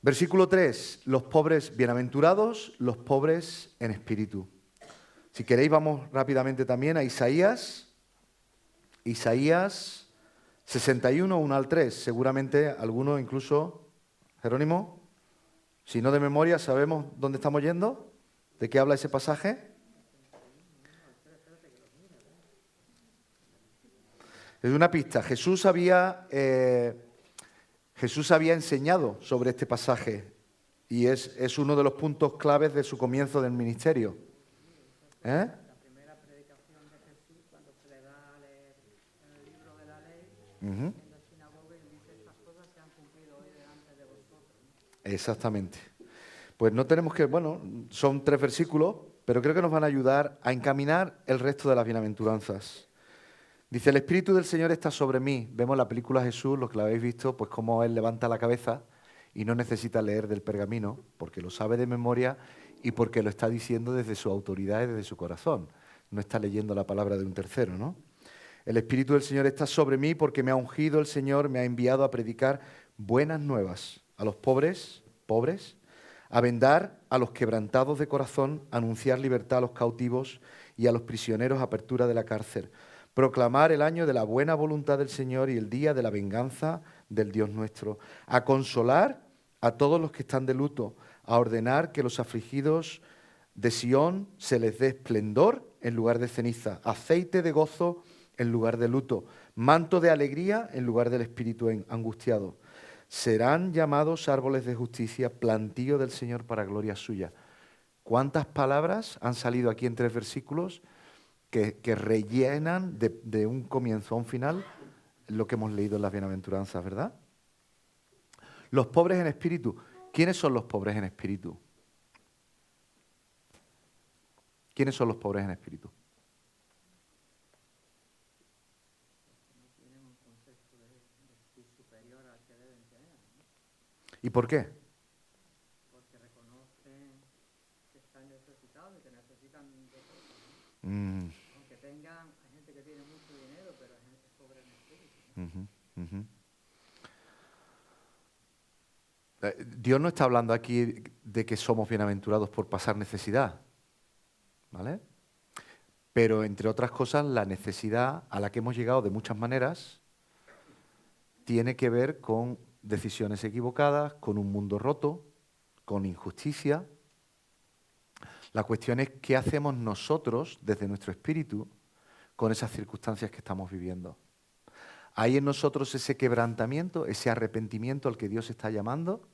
Versículo 3, los pobres bienaventurados, los pobres en espíritu. Si queréis vamos rápidamente también a Isaías 61, 1 al 3. Seguramente alguno, incluso, Jerónimo, si no de memoria, ¿sabemos dónde estamos yendo? ¿De qué habla ese pasaje? Es una pista. Jesús había enseñado sobre este pasaje y es uno de los puntos claves de su comienzo del ministerio. ¿Eh? La primera predicación de Jesús, cuando se le da a leer el libro de la ley, Uh-huh. en la sinagoga, y dice, estas cosas se han cumplido hoy delante de vosotros. Exactamente. Pues no tenemos que, bueno, son 3 versículos, pero creo que nos van a ayudar a encaminar el resto de las bienaventuranzas. Dice, el Espíritu del Señor está sobre mí. Vemos la película Jesús, los que la habéis visto, pues cómo Él levanta la cabeza y no necesita leer del pergamino, porque lo sabe de memoria y porque lo está diciendo desde su autoridad y desde su corazón. No está leyendo la palabra de un tercero, ¿no? El Espíritu del Señor está sobre mí porque me ha ungido el Señor, me ha enviado a predicar buenas nuevas a los pobres, a vendar a los quebrantados de corazón, a anunciar libertad a los cautivos y a los prisioneros apertura de la cárcel, proclamar el año de la buena voluntad del Señor y el día de la venganza del Dios nuestro, a consolar a todos los que están de luto, a ordenar que los afligidos de Sión se les dé esplendor en lugar de ceniza, aceite de gozo en lugar de luto, manto de alegría en lugar del espíritu angustiado. Serán llamados árboles de justicia, plantío del Señor para gloria suya. ¿Cuántas palabras han salido aquí en 3 versículos que rellenan de un comienzo a un final lo que hemos leído en las bienaventuranzas, ¿verdad? Los pobres en espíritu. ¿Quiénes son los pobres en espíritu? ¿Quiénes son los pobres en espíritu? ¿Y por qué? Porque reconocen que están necesitados y que necesitan de cosas, ¿no? Mm. Aunque tengan, hay gente que tiene mucho dinero, pero es gente pobre en espíritu, ¿no? Uh-huh, uh-huh. Dios no está hablando aquí de que somos bienaventurados por pasar necesidad, ¿vale? Pero, entre otras cosas, la necesidad a la que hemos llegado de muchas maneras tiene que ver con decisiones equivocadas, con un mundo roto, con injusticia. La cuestión es qué hacemos nosotros desde nuestro espíritu con esas circunstancias que estamos viviendo. ¿Hay en nosotros ese quebrantamiento, ese arrepentimiento al que Dios está llamando?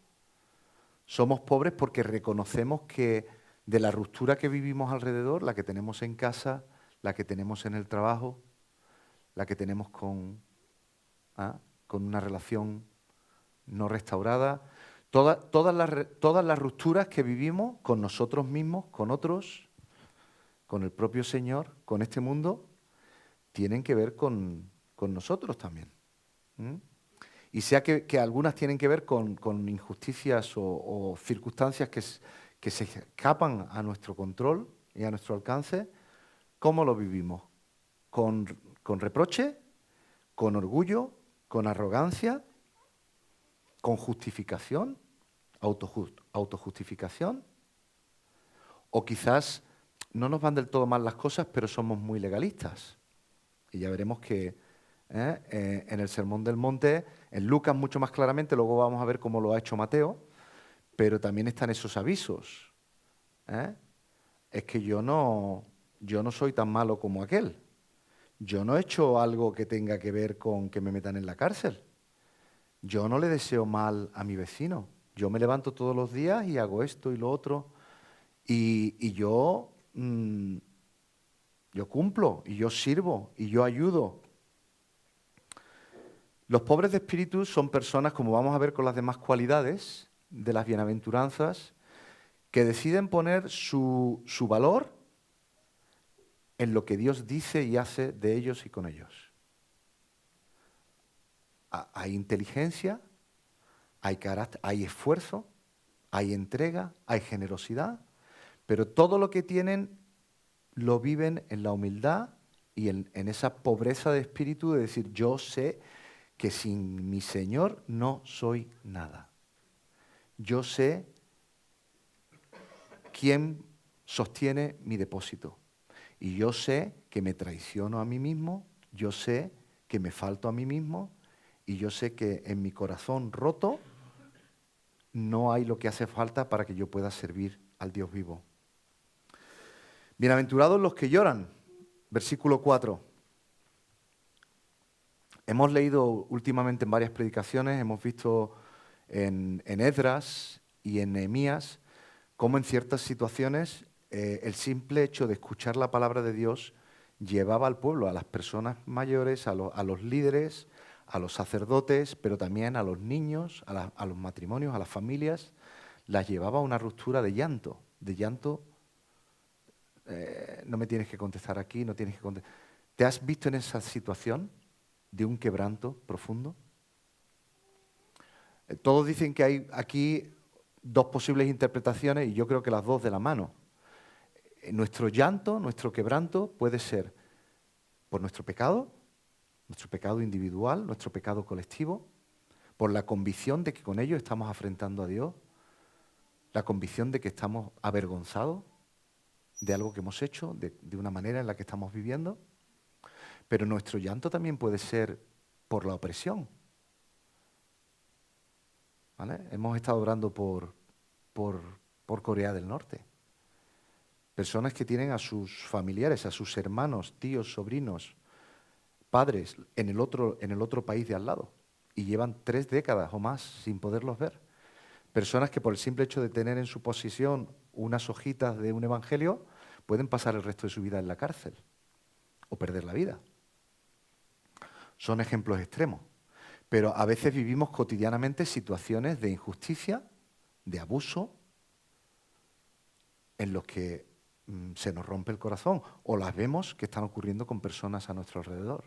Somos pobres porque reconocemos que de la ruptura que vivimos alrededor, la que tenemos en casa, la que tenemos en el trabajo, la que tenemos con una relación no restaurada, todas las rupturas que vivimos con nosotros mismos, con otros, con el propio Señor, con este mundo, tienen que ver con nosotros también. Y sea que algunas tienen que ver con injusticias o circunstancias que se escapan a nuestro control y a nuestro alcance, ¿cómo lo vivimos? ¿Con reproche? ¿Con orgullo? ¿Con arrogancia? ¿Con justificación? ¿Autojustificación? O quizás no nos van del todo mal las cosas, pero somos muy legalistas. Y ya veremos que en el Sermón del Monte, en Lucas mucho más claramente, luego vamos a ver cómo lo ha hecho Mateo, pero también están esos avisos. ¿eh? Es que yo no soy tan malo como aquel. Yo no he hecho algo que tenga que ver con que me metan en la cárcel. Yo no le deseo mal a mi vecino. Yo me levanto todos los días y hago esto y lo otro. Y yo cumplo, y yo sirvo, y yo ayudo. Los pobres de espíritu son personas, como vamos a ver con las demás cualidades de las bienaventuranzas, que deciden poner su valor en lo que Dios dice y hace de ellos y con ellos. Hay inteligencia, hay carácter, hay esfuerzo, hay entrega, hay generosidad, pero todo lo que tienen lo viven en la humildad y en esa pobreza de espíritu de decir, yo sé que sin mi Señor no soy nada. Yo sé quién sostiene mi depósito. Y yo sé que me traiciono a mí mismo, yo sé que me falto a mí mismo, y yo sé que en mi corazón roto no hay lo que hace falta para que yo pueda servir al Dios vivo. Bienaventurados los que lloran, versículo 4. Hemos leído últimamente en varias predicaciones, hemos visto en Esdras y en Nehemías, cómo en ciertas situaciones el simple hecho de escuchar la palabra de Dios llevaba al pueblo, a las personas mayores, a los líderes, a los sacerdotes, pero también a los niños, a los matrimonios, a las familias, las llevaba a una ruptura de llanto. No me tienes que contestar aquí, no tienes que contestar. ¿Te has visto en esa situación de un quebranto profundo? Todos dicen que hay aquí dos posibles interpretaciones y yo creo que las dos de la mano. Nuestro llanto, nuestro quebranto puede ser por nuestro pecado individual, nuestro pecado colectivo, por la convicción de que con ello estamos afrentando a Dios, la convicción de que estamos avergonzados de algo que hemos hecho, de una manera en la que estamos viviendo, pero nuestro llanto también puede ser por la opresión. ¿Vale? Hemos estado orando por Corea del Norte. Personas que tienen a sus familiares, a sus hermanos, tíos, sobrinos, padres en el otro país de al lado y llevan 3 décadas o más sin poderlos ver. Personas que por el simple hecho de tener en su posesión unas hojitas de un evangelio pueden pasar el resto de su vida en la cárcel o perder la vida. Son ejemplos extremos. Pero a veces vivimos cotidianamente situaciones de injusticia, de abuso, en los que se nos rompe el corazón o las vemos que están ocurriendo con personas a nuestro alrededor.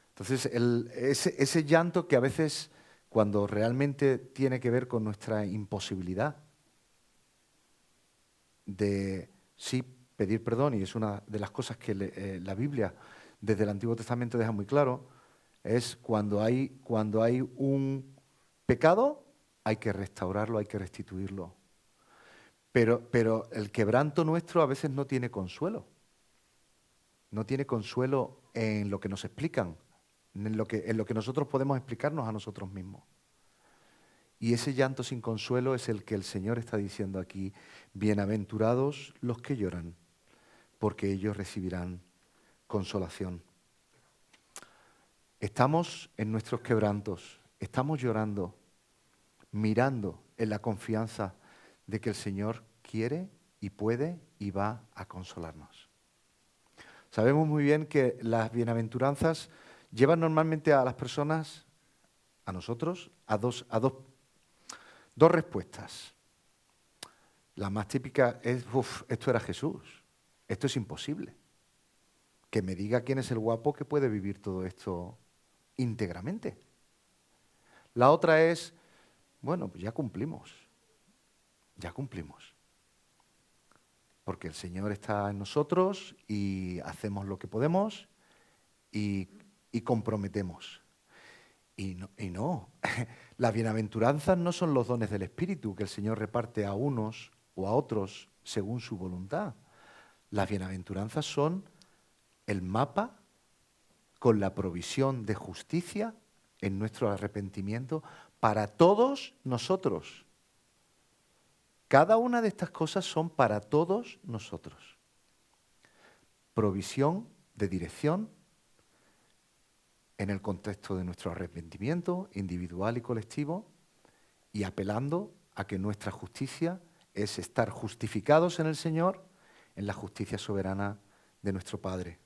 Entonces, ese llanto que a veces, cuando realmente tiene que ver con nuestra imposibilidad de sí pedir perdón, y es una de las cosas que la Biblia desde el Antiguo Testamento deja muy claro, es cuando hay un pecado, hay que restaurarlo, hay que restituirlo. Pero el quebranto nuestro a veces no tiene consuelo. No tiene consuelo en lo que nos explican, en lo que nosotros podemos explicarnos a nosotros mismos. Y ese llanto sin consuelo es el que el Señor está diciendo aquí, bienaventurados los que lloran, porque ellos recibirán consolación. Estamos en nuestros quebrantos, estamos llorando, mirando en la confianza de que el Señor quiere y puede y va a consolarnos. Sabemos muy bien que las bienaventuranzas llevan normalmente a las personas, a nosotros, a dos respuestas. La más típica es, esto era Jesús, esto es imposible. Que me diga quién es el guapo que puede vivir todo esto íntegramente. La otra es, bueno, pues ya cumplimos. Porque el Señor está en nosotros y hacemos lo que podemos y comprometemos. Y no. Las bienaventuranzas no son los dones del Espíritu que el Señor reparte a unos o a otros según su voluntad. Las bienaventuranzas son el mapa con la provisión de justicia en nuestro arrepentimiento para todos nosotros. Cada una de estas cosas son para todos nosotros. Provisión de dirección en el contexto de nuestro arrepentimiento individual y colectivo, y apelando a que nuestra justicia es estar justificados en el Señor, en la justicia soberana de nuestro Padre.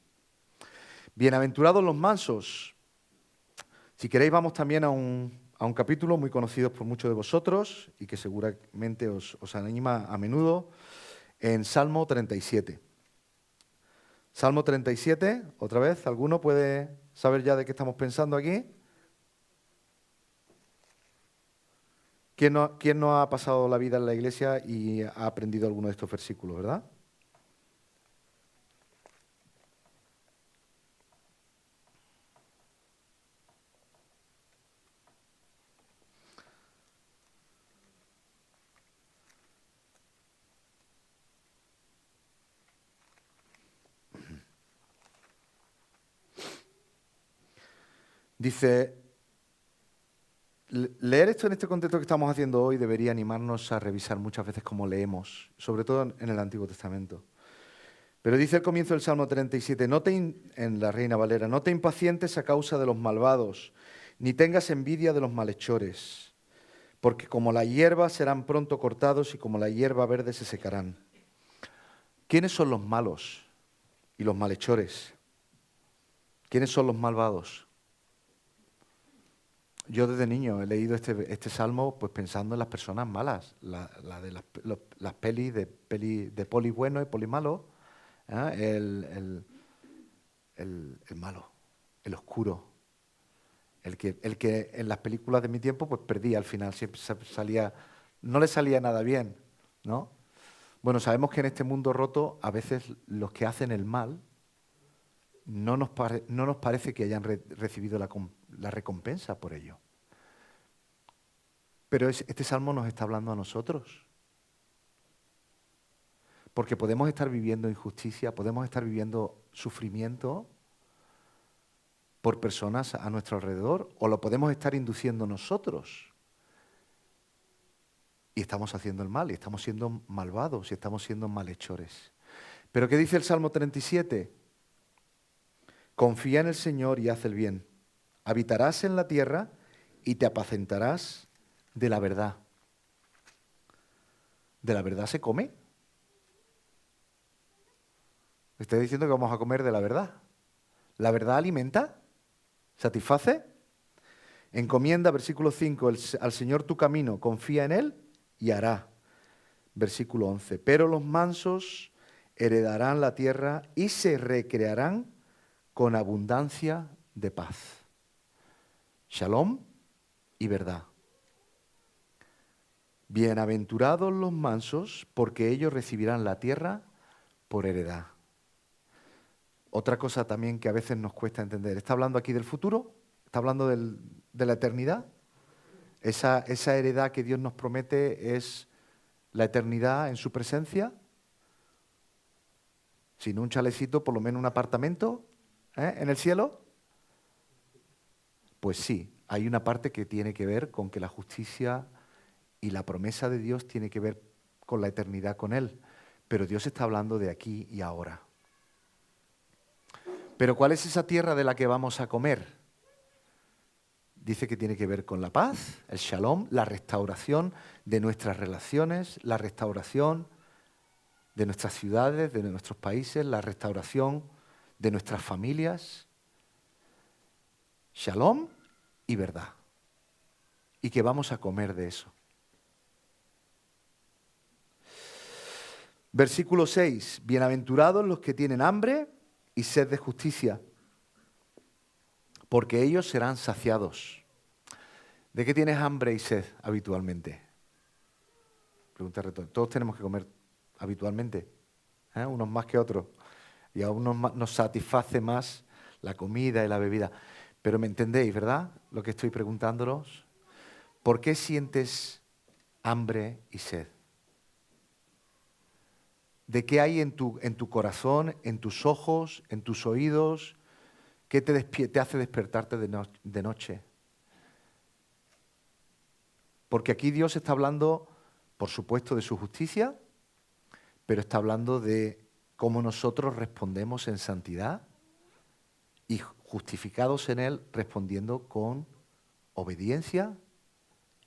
Bienaventurados los mansos. Si queréis vamos también a un capítulo muy conocido por muchos de vosotros y que seguramente os anima a menudo, en Salmo 37. Salmo 37, otra vez, ¿alguno puede saber ya de qué estamos pensando aquí? ¿Quién no ha pasado la vida en la iglesia y ha aprendido alguno de estos versículos, verdad? Dice, leer esto en este contexto que estamos haciendo hoy debería animarnos a revisar muchas veces cómo leemos, sobre todo en el Antiguo Testamento. Pero dice el comienzo del Salmo 37, en la Reina Valera, no te impacientes a causa de los malvados, ni tengas envidia de los malhechores, porque como la hierba serán pronto cortados y como la hierba verde se secarán. ¿Quiénes son los malos y los malhechores? ¿Quiénes son los malvados? Yo desde niño he leído este salmo pues pensando en las personas malas, la de las pelis de poli bueno y poli malo, ¿eh? El malo, el oscuro, el que en las películas de mi tiempo pues perdía al final, siempre no le salía nada bien, ¿no? Bueno, sabemos que en este mundo roto a veces los que hacen el mal no nos parece que hayan recibido la recompensa por ello. Pero este salmo nos está hablando a nosotros. Porque podemos estar viviendo injusticia, podemos estar viviendo sufrimiento por personas a nuestro alrededor, o lo podemos estar induciendo nosotros. Y estamos haciendo el mal, y estamos siendo malvados, y estamos siendo malhechores. Pero ¿qué dice el Salmo 37? Confía en el Señor y haz el bien. Habitarás en la tierra y te apacentarás de la verdad. ¿De la verdad se come? Estoy diciendo que vamos a comer de la verdad. ¿La verdad alimenta? ¿Satisface? Encomienda, versículo 5, al Señor tu camino, confía en Él y hará. Versículo 11, pero los mansos heredarán la tierra y se recrearán con abundancia de paz. Shalom y verdad. Bienaventurados los mansos, porque ellos recibirán la tierra por heredad. Otra cosa también que a veces nos cuesta entender. ¿Está hablando aquí del futuro? ¿Está hablando de la eternidad? Esa heredad que Dios nos promete es la eternidad en su presencia. Sin un chalecito, por lo menos un apartamento, en el cielo. Pues sí, hay una parte que tiene que ver con que la justicia y la promesa de Dios tiene que ver con la eternidad con Él. Pero Dios está hablando de aquí y ahora. Pero ¿cuál es esa tierra de la que vamos a comer? Dice que tiene que ver con la paz, el shalom, la restauración de nuestras relaciones, la restauración de nuestras ciudades, de nuestros países, la restauración de nuestras familias. Shalom y verdad. Y que vamos a comer de eso. Versículo 6. Bienaventurados los que tienen hambre y sed de justicia, porque ellos serán saciados. ¿De qué tienes hambre y sed habitualmente? Pregunta retórica. Todos tenemos que comer habitualmente, unos más que otros. Y a unos nos satisface más la comida y la bebida. Pero me entendéis, ¿verdad? Lo que estoy preguntándolos. ¿Por qué sientes hambre y sed? ¿De qué hay en tu corazón, en tus ojos, en tus oídos? ¿Qué te hace despertarte de noche? Porque aquí Dios está hablando por supuesto, de su justicia, pero está hablando de cómo nosotros respondemos en santidad y justificados en Él, respondiendo con obediencia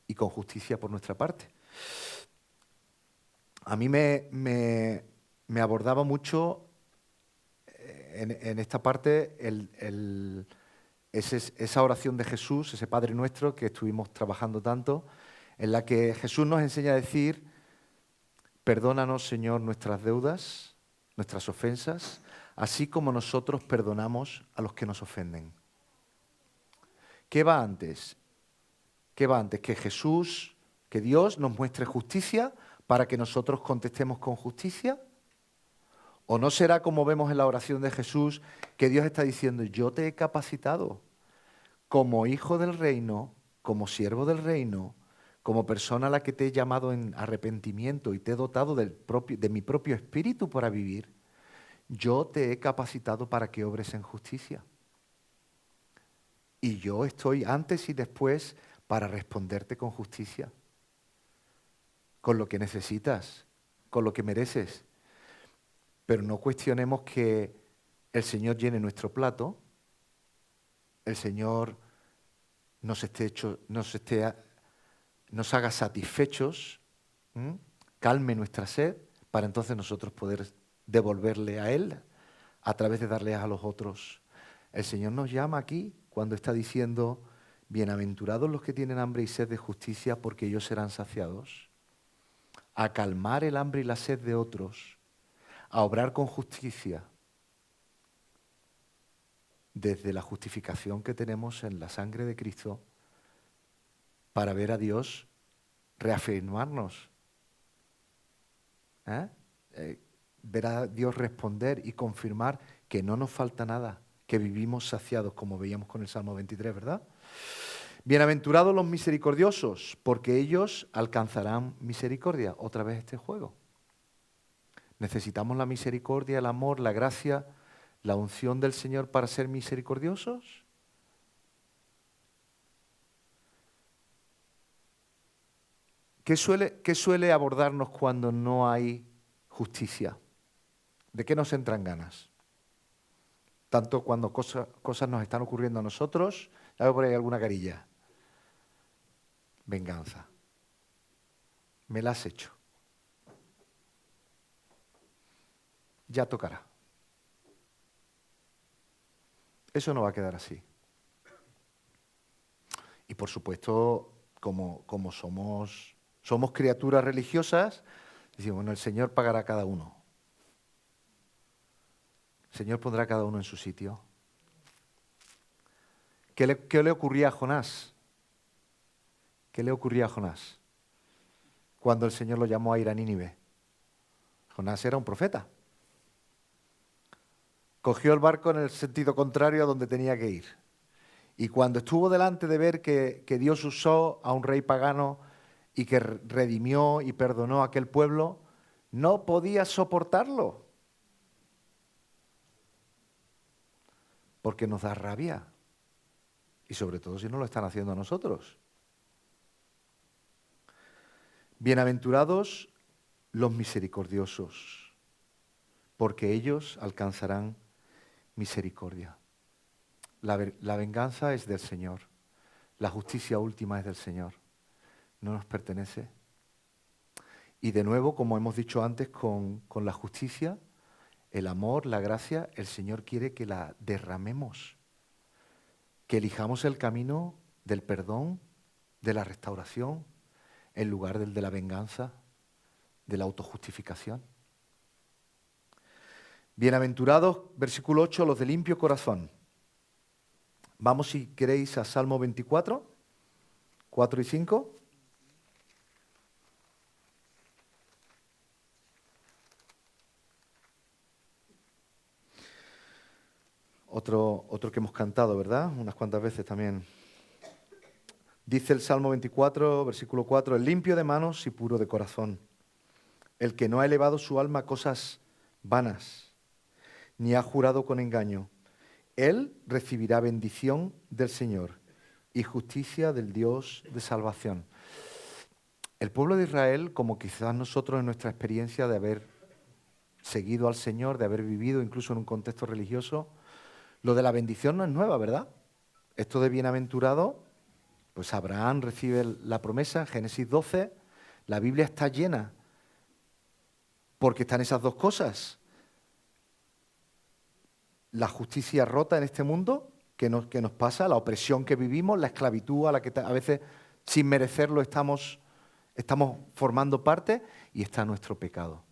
y con justicia por nuestra parte. A mí me abordaba mucho en esta parte esa oración de Jesús, ese Padre Nuestro que estuvimos trabajando tanto, en la que Jesús nos enseña a decir: perdónanos, Señor, nuestras deudas, nuestras ofensas, así como nosotros perdonamos a los que nos ofenden. ¿Qué va antes? ¿Qué va antes? Que Jesús, que Dios nos muestre justicia para que nosotros contestemos con justicia. ¿O no será como vemos en la oración de Jesús, que Dios está diciendo: yo te he capacitado como hijo del reino, como siervo del reino, como persona a la que te he llamado en arrepentimiento y te he dotado de mi propio espíritu para vivir? Yo te he capacitado para que obres en justicia. Y yo estoy antes y después para responderte con justicia, con lo que necesitas, con lo que mereces. Pero no cuestionemos que el Señor llene nuestro plato, el Señor nos haga satisfechos, calme nuestra sed, para entonces nosotros poder devolverle a Él a través de darle a los otros. El Señor nos llama aquí cuando está diciendo: bienaventurados los que tienen hambre y sed de justicia, porque ellos serán saciados. A calmar el hambre y la sed de otros, a obrar con justicia, desde la justificación que tenemos en la sangre de Cristo, para ver a Dios reafirmarnos, ver a Dios responder y confirmar que no nos falta nada, que vivimos saciados, como veíamos con el Salmo 23, ¿verdad? Bienaventurados los misericordiosos, porque ellos alcanzarán misericordia. Otra vez este juego. ¿Necesitamos la misericordia, el amor, la gracia, la unción del Señor para ser misericordiosos? ¿Qué suele abordarnos cuando no hay justicia? ¿De qué nos entran ganas? Tanto cuando cosas nos están ocurriendo a nosotros, ya veo por ahí alguna carilla. Venganza. Me la has hecho. Ya tocará. Eso no va a quedar así. Y por supuesto, como somos criaturas religiosas, decimos: bueno, el Señor pagará a cada uno. El Señor pondrá a cada uno en su sitio. ¿Qué le ocurría a Jonás? ¿Qué le ocurría a Jonás cuando el Señor lo llamó a ir a Nínive? Jonás era un profeta. Cogió el barco en el sentido contrario a donde tenía que ir. Y cuando estuvo delante de ver que Dios usó a un rey pagano y que redimió y perdonó a aquel pueblo, no podía soportarlo. Porque nos da rabia. Y sobre todo si no lo están haciendo a nosotros. Bienaventurados los misericordiosos, porque ellos alcanzarán misericordia. La venganza es del Señor. La justicia última es del Señor. No nos pertenece. Y de nuevo, como hemos dicho antes, con la justicia, el amor, la gracia, el Señor quiere que la derramemos. Que elijamos el camino del perdón, de la restauración, en lugar del de la venganza, de la autojustificación. Bienaventurados, versículo 8, los de limpio corazón. Vamos, si queréis, a Salmo 24, 4 y 5. Otro que hemos cantado, ¿verdad? Unas cuantas veces también. Dice el Salmo 24, versículo 4, el limpio de manos y puro de corazón, el que no ha elevado su alma a cosas vanas, ni ha jurado con engaño. Él recibirá bendición del Señor y justicia del Dios de salvación. El pueblo de Israel, como quizás nosotros en nuestra experiencia de haber seguido al Señor, de haber vivido incluso en un contexto religioso, lo de la bendición no es nueva, ¿verdad? Esto de bienaventurado, pues Abraham recibe la promesa en Génesis 12, la Biblia está llena, porque están esas dos cosas. La justicia rota en este mundo que nos pasa, la opresión que vivimos, la esclavitud a la que a veces sin merecerlo estamos formando parte, y está nuestro pecado.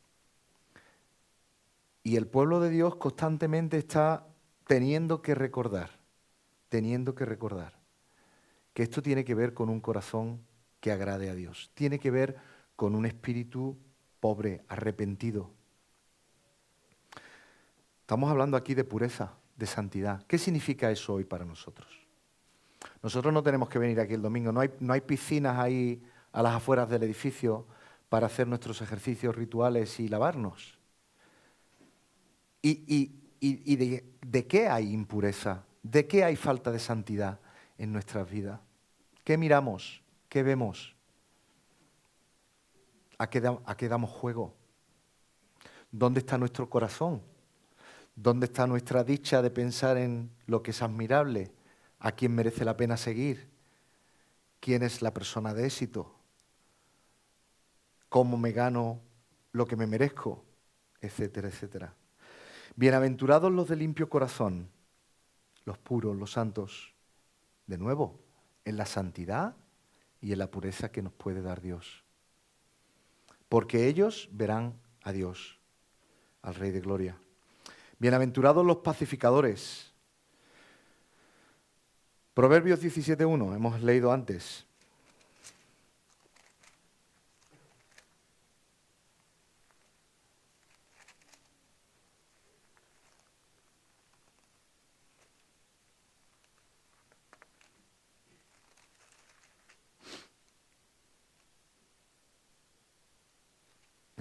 Y el pueblo de Dios constantemente está teniendo que recordar que esto tiene que ver con un corazón que agrade a Dios, tiene que ver con un espíritu pobre, arrepentido. Estamos hablando aquí de pureza, de santidad. ¿Qué significa eso hoy para nosotros? Nosotros no tenemos que venir aquí el domingo, no hay piscinas ahí a las afueras del edificio para hacer nuestros ejercicios rituales y lavarnos. ¿Y de qué hay impureza? ¿De qué hay falta de santidad en nuestras vidas? ¿Qué miramos? ¿Qué vemos? ¿A qué damos juego? ¿Dónde está nuestro corazón? ¿Dónde está nuestra dicha de pensar en lo que es admirable? ¿A quién merece la pena seguir? ¿Quién es la persona de éxito? ¿Cómo me gano lo que me merezco? Etcétera, etcétera. Bienaventurados los de limpio corazón, los puros, los santos, de nuevo, en la santidad y en la pureza que nos puede dar Dios. Porque ellos verán a Dios, al Rey de Gloria. Bienaventurados los pacificadores. Proverbios 17:1, hemos leído antes.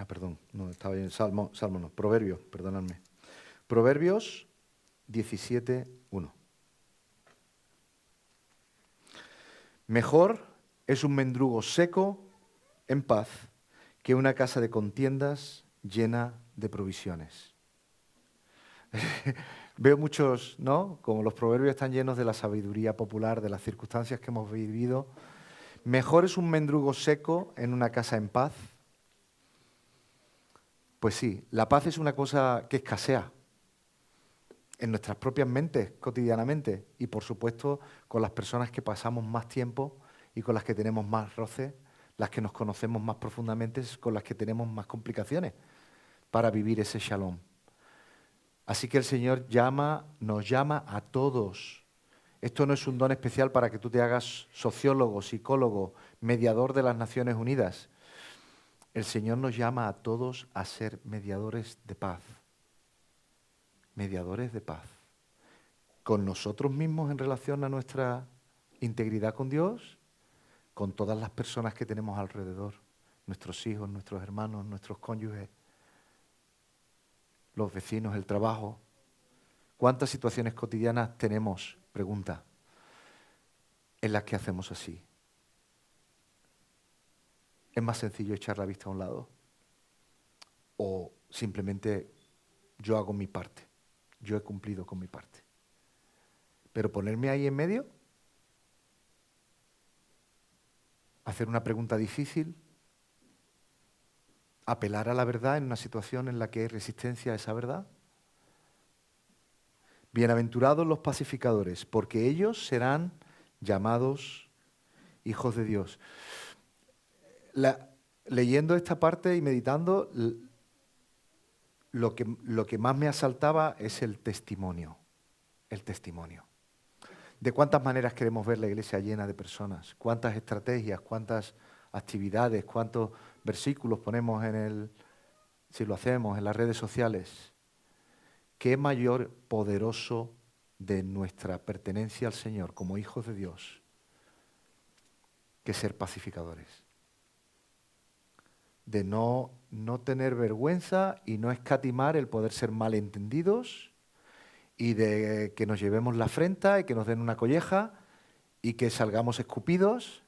Perdón, no, estaba bien, Salmo no, Proverbios, perdonadme. Proverbios 17:1. Mejor es un mendrugo seco en paz que una casa de contiendas llena de provisiones. Veo muchos, ¿no? Como los proverbios están llenos de la sabiduría popular, de las circunstancias que hemos vivido. Mejor es un mendrugo seco en una casa en paz. Pues sí, la paz es una cosa que escasea en nuestras propias mentes cotidianamente y, por supuesto, con las personas que pasamos más tiempo y con las que tenemos más roce, las que nos conocemos más profundamente, con las que tenemos más complicaciones para vivir ese shalom. Así que el Señor nos llama a todos. Esto no es un don especial para que tú te hagas sociólogo, psicólogo, mediador de las Naciones Unidas. El Señor nos llama a todos a ser mediadores de paz. Mediadores de paz. Con nosotros mismos en relación a nuestra integridad con Dios, con todas las personas que tenemos alrededor, nuestros hijos, nuestros hermanos, nuestros cónyuges, los vecinos, el trabajo. ¿Cuántas situaciones cotidianas tenemos, pregunta, en las que hacemos así? ¿Es más sencillo echar la vista a un lado? ¿O simplemente yo hago mi parte? Yo he cumplido con mi parte. Pero ponerme ahí en medio, hacer una pregunta difícil, apelar a la verdad en una situación en la que hay resistencia a esa verdad. Bienaventurados los pacificadores, porque ellos serán llamados hijos de Dios. Leyendo esta parte y meditando, lo que más me asaltaba es el testimonio. El testimonio. De cuántas maneras queremos ver la iglesia llena de personas, cuántas estrategias, cuántas actividades, cuántos versículos ponemos si lo hacemos, en las redes sociales. ¿Qué mayor poderoso de nuestra pertenencia al Señor como hijos de Dios que ser pacificadores? De no tener vergüenza y no escatimar el poder ser malentendidos y de que nos llevemos la afrenta y que nos den una colleja y que salgamos escupidos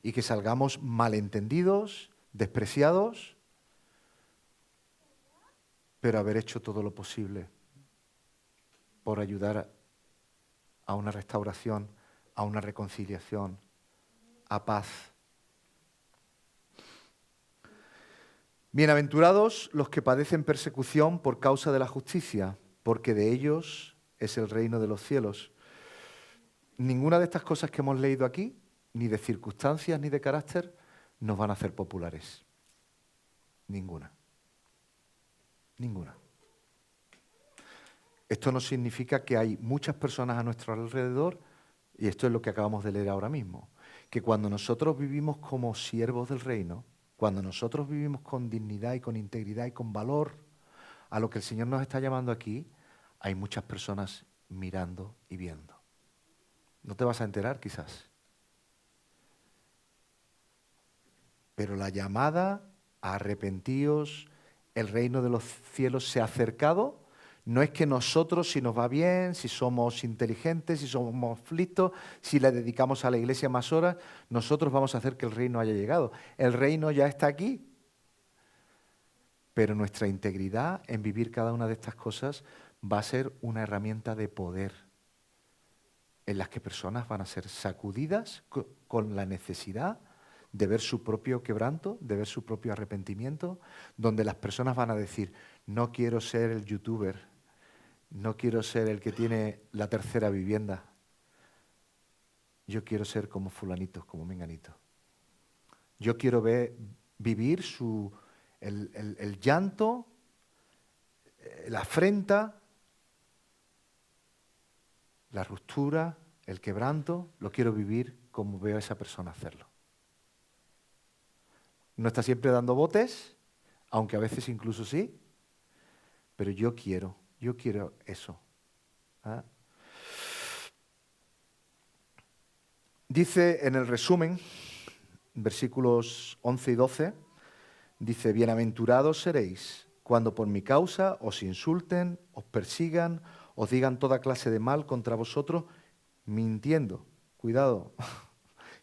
y que salgamos malentendidos, despreciados, pero haber hecho todo lo posible por ayudar a una restauración, a una reconciliación, a paz. Bienaventurados los que padecen persecución por causa de la justicia, porque de ellos es el reino de los cielos. Ninguna de estas cosas que hemos leído aquí, ni de circunstancias ni de carácter, nos van a hacer populares. Ninguna. Ninguna. Esto no significa que hay muchas personas a nuestro alrededor, y esto es lo que acabamos de leer ahora mismo, que cuando nosotros vivimos como siervos del reino, cuando nosotros vivimos con dignidad y con integridad y con valor a lo que el Señor nos está llamando aquí, hay muchas personas mirando y viendo. No te vas a enterar quizás. Pero la llamada a arrepentíos, el reino de los cielos se ha acercado. No es que nosotros, si nos va bien, si somos inteligentes, si somos listos, si le dedicamos a la iglesia más horas, nosotros vamos a hacer que el reino haya llegado. El reino ya está aquí. Pero nuestra integridad en vivir cada una de estas cosas va a ser una herramienta de poder en las que personas van a ser sacudidas con la necesidad de ver su propio quebranto, de ver su propio arrepentimiento, donde las personas van a decir, no quiero ser el youtuber, no quiero ser el que tiene la tercera vivienda, yo quiero ser como fulanito, como menganito. Yo quiero vivir el llanto, la afrenta, la ruptura, el quebranto, lo quiero vivir como veo a esa persona hacerlo. No está siempre dando botes, aunque a veces incluso sí, pero yo quiero eso. ¿Ah? Dice en el resumen, versículos 11 y 12, dice, bienaventurados seréis cuando por mi causa os insulten, os persigan, os digan toda clase de mal contra vosotros, mintiendo. Cuidado,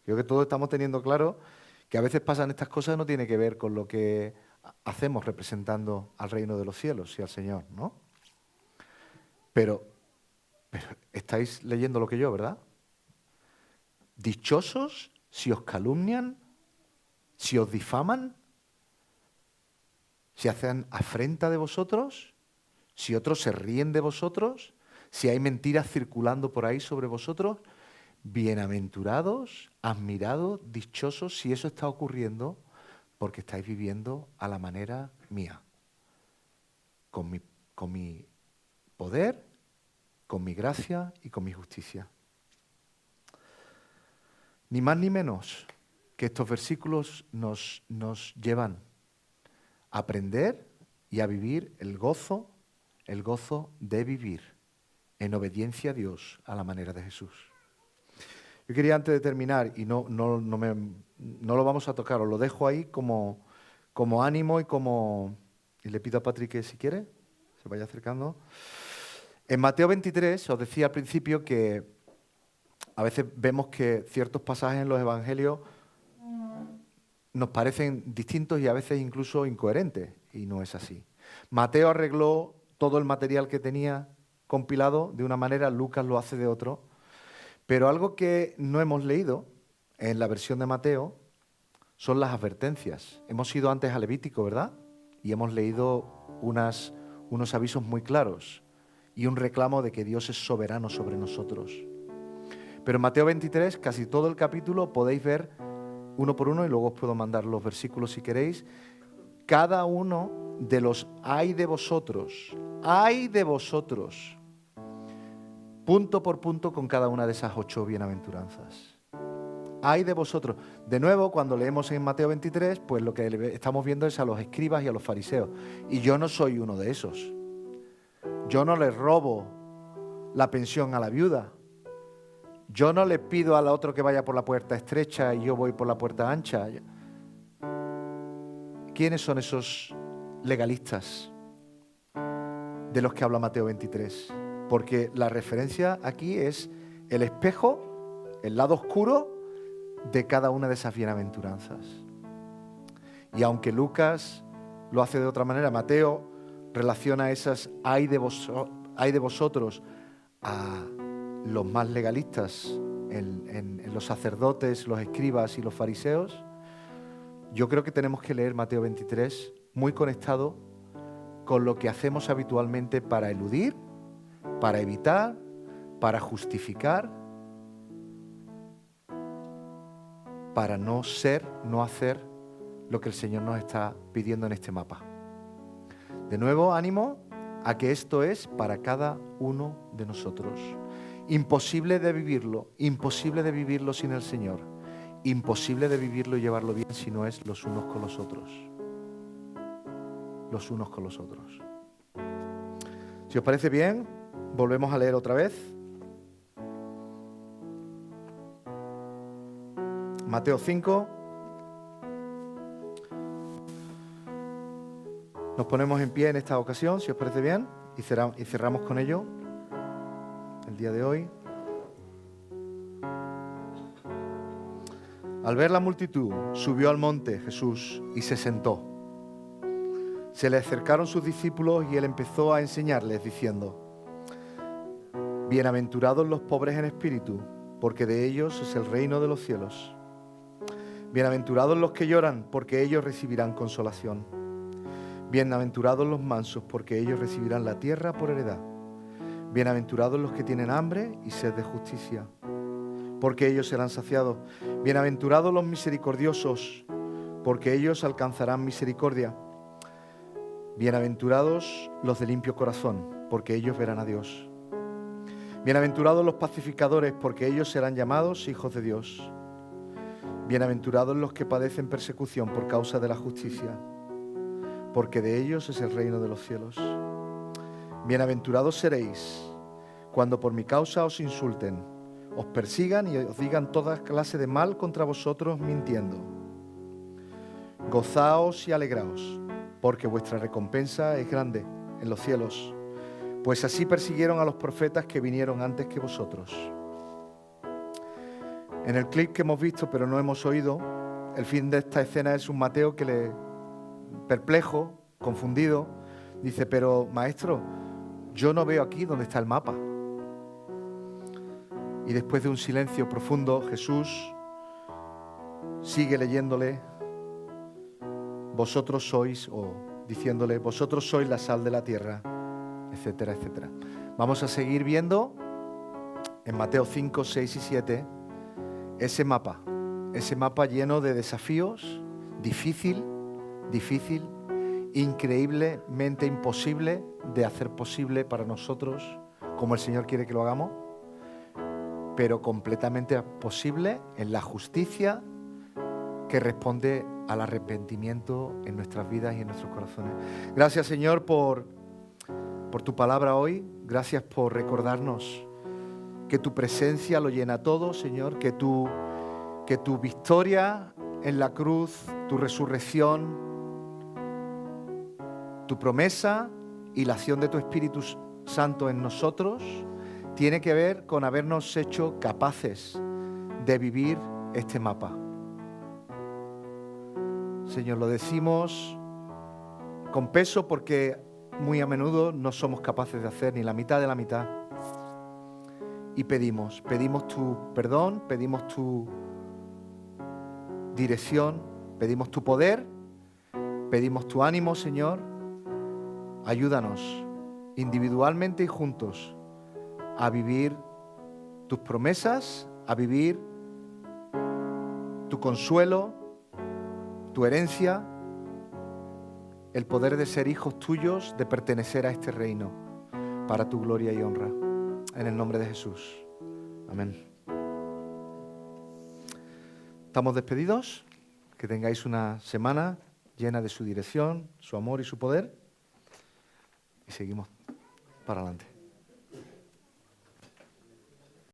creo que todos estamos teniendo claro que a veces pasan estas cosas, no tiene que ver con lo que hacemos representando al reino de los cielos y al Señor, ¿no? Pero estáis leyendo lo que yo, ¿verdad? Dichosos si os calumnian, si os difaman, si hacen afrenta de vosotros, si otros se ríen de vosotros, si hay mentiras circulando por ahí sobre vosotros. Bienaventurados, admirados, dichosos si eso está ocurriendo porque estáis viviendo a la manera mía, con mi poder, con mi gracia y con mi justicia. Ni más ni menos que estos versículos nos llevan a aprender y a vivir el gozo de vivir en obediencia a Dios a la manera de Jesús. Yo quería antes de terminar, y no lo vamos a tocar, os lo dejo ahí como ánimo y le pido a Patrick que si quiere se vaya acercando. En Mateo 23 os decía al principio que a veces vemos que ciertos pasajes en los evangelios nos parecen distintos y a veces incluso incoherentes, y no es así. Mateo arregló todo el material que tenía compilado de una manera, Lucas lo hace de otro, pero algo que no hemos leído en la versión de Mateo son las advertencias. Hemos ido antes a Levítico, ¿verdad? Y hemos leído unos avisos muy claros y un reclamo de que Dios es soberano sobre nosotros. Pero en Mateo 23, casi todo el capítulo, podéis ver uno por uno, y luego os puedo mandar los versículos si queréis, cada uno de los ay de vosotros, punto por punto con cada una de esas 8 bienaventuranzas. Ay de vosotros. De nuevo, cuando leemos en Mateo 23, pues lo que estamos viendo es a los escribas y a los fariseos. Y yo no soy uno de esos. Yo no les robo la pensión a la viuda. Yo no le pido al otro que vaya por la puerta estrecha y yo voy por la puerta ancha. ¿Quiénes son esos legalistas de los que habla Mateo 23? Porque la referencia aquí es el espejo, el lado oscuro de cada una de esas bienaventuranzas. Y aunque Lucas lo hace de otra manera, Mateo relaciona esas ay de vosotros a los más legalistas, en los sacerdotes, los escribas y los fariseos. Yo creo que tenemos que leer Mateo 23 muy conectado con lo que hacemos habitualmente para eludir, para evitar, para justificar, para no ser, no hacer lo que el Señor nos está pidiendo en este mapa. De nuevo, ánimo a que esto es para cada uno de nosotros. Imposible de vivirlo sin el Señor. Imposible de vivirlo y llevarlo bien si no es los unos con los otros. Los unos con los otros. Si os parece bien, volvemos a leer otra vez. Mateo 5. Nos ponemos en pie en esta ocasión, si os parece bien, y cerramos con ello el día de hoy. Al ver la multitud, subió al monte Jesús y se sentó. Se le acercaron sus discípulos y él empezó a enseñarles diciendo: Bienaventurados los pobres en espíritu, porque de ellos es el reino de los cielos. Bienaventurados los que lloran, porque ellos recibirán consolación. Bienaventurados los mansos, porque ellos recibirán la tierra por heredad. Bienaventurados los que tienen hambre y sed de justicia, porque ellos serán saciados. Bienaventurados los misericordiosos, porque ellos alcanzarán misericordia. Bienaventurados los de limpio corazón, porque ellos verán a Dios. Bienaventurados los pacificadores, porque ellos serán llamados hijos de Dios. Bienaventurados los que padecen persecución por causa de la justicia, porque de ellos es el reino de los cielos. Bienaventurados seréis cuando por mi causa os insulten, os persigan y os digan toda clase de mal contra vosotros mintiendo. Gozaos y alegraos, porque vuestra recompensa es grande en los cielos, pues así persiguieron a los profetas que vinieron antes que vosotros. En el clip que hemos visto pero no hemos oído, el fin de esta escena es un Mateo que le perplejo, confundido, dice: pero maestro, yo no veo aquí dónde está el mapa. Y después de un silencio profundo, Jesús sigue leyéndole: vosotros sois, o diciéndole, vosotros sois la sal de la tierra, etcétera, etcétera. Vamos a seguir viendo en Mateo 5, 6 y 7 ese mapa lleno de desafíos, difícil, increíblemente imposible de hacer posible para nosotros, como el Señor quiere que lo hagamos, pero completamente posible en la justicia que responde al arrepentimiento en nuestras vidas y en nuestros corazones. Gracias, Señor, por tu palabra hoy. Gracias por recordarnos que tu presencia lo llena todo, Señor, que tu victoria en la cruz, tu resurrección, tu promesa y la acción de tu Espíritu Santo en nosotros tiene que ver con habernos hecho capaces de vivir este mapa. Señor, lo decimos con peso porque muy a menudo no somos capaces de hacer ni la mitad de la mitad. Y pedimos tu perdón, pedimos tu dirección, pedimos tu poder, pedimos tu ánimo, Señor. Ayúdanos individualmente y juntos a vivir tus promesas, a vivir tu consuelo, tu herencia, el poder de ser hijos tuyos, de pertenecer a este reino, para tu gloria y honra. En el nombre de Jesús. Amén. Estamos despedidos. Que tengáis una semana llena de su dirección, su amor y su poder. Y seguimos para adelante.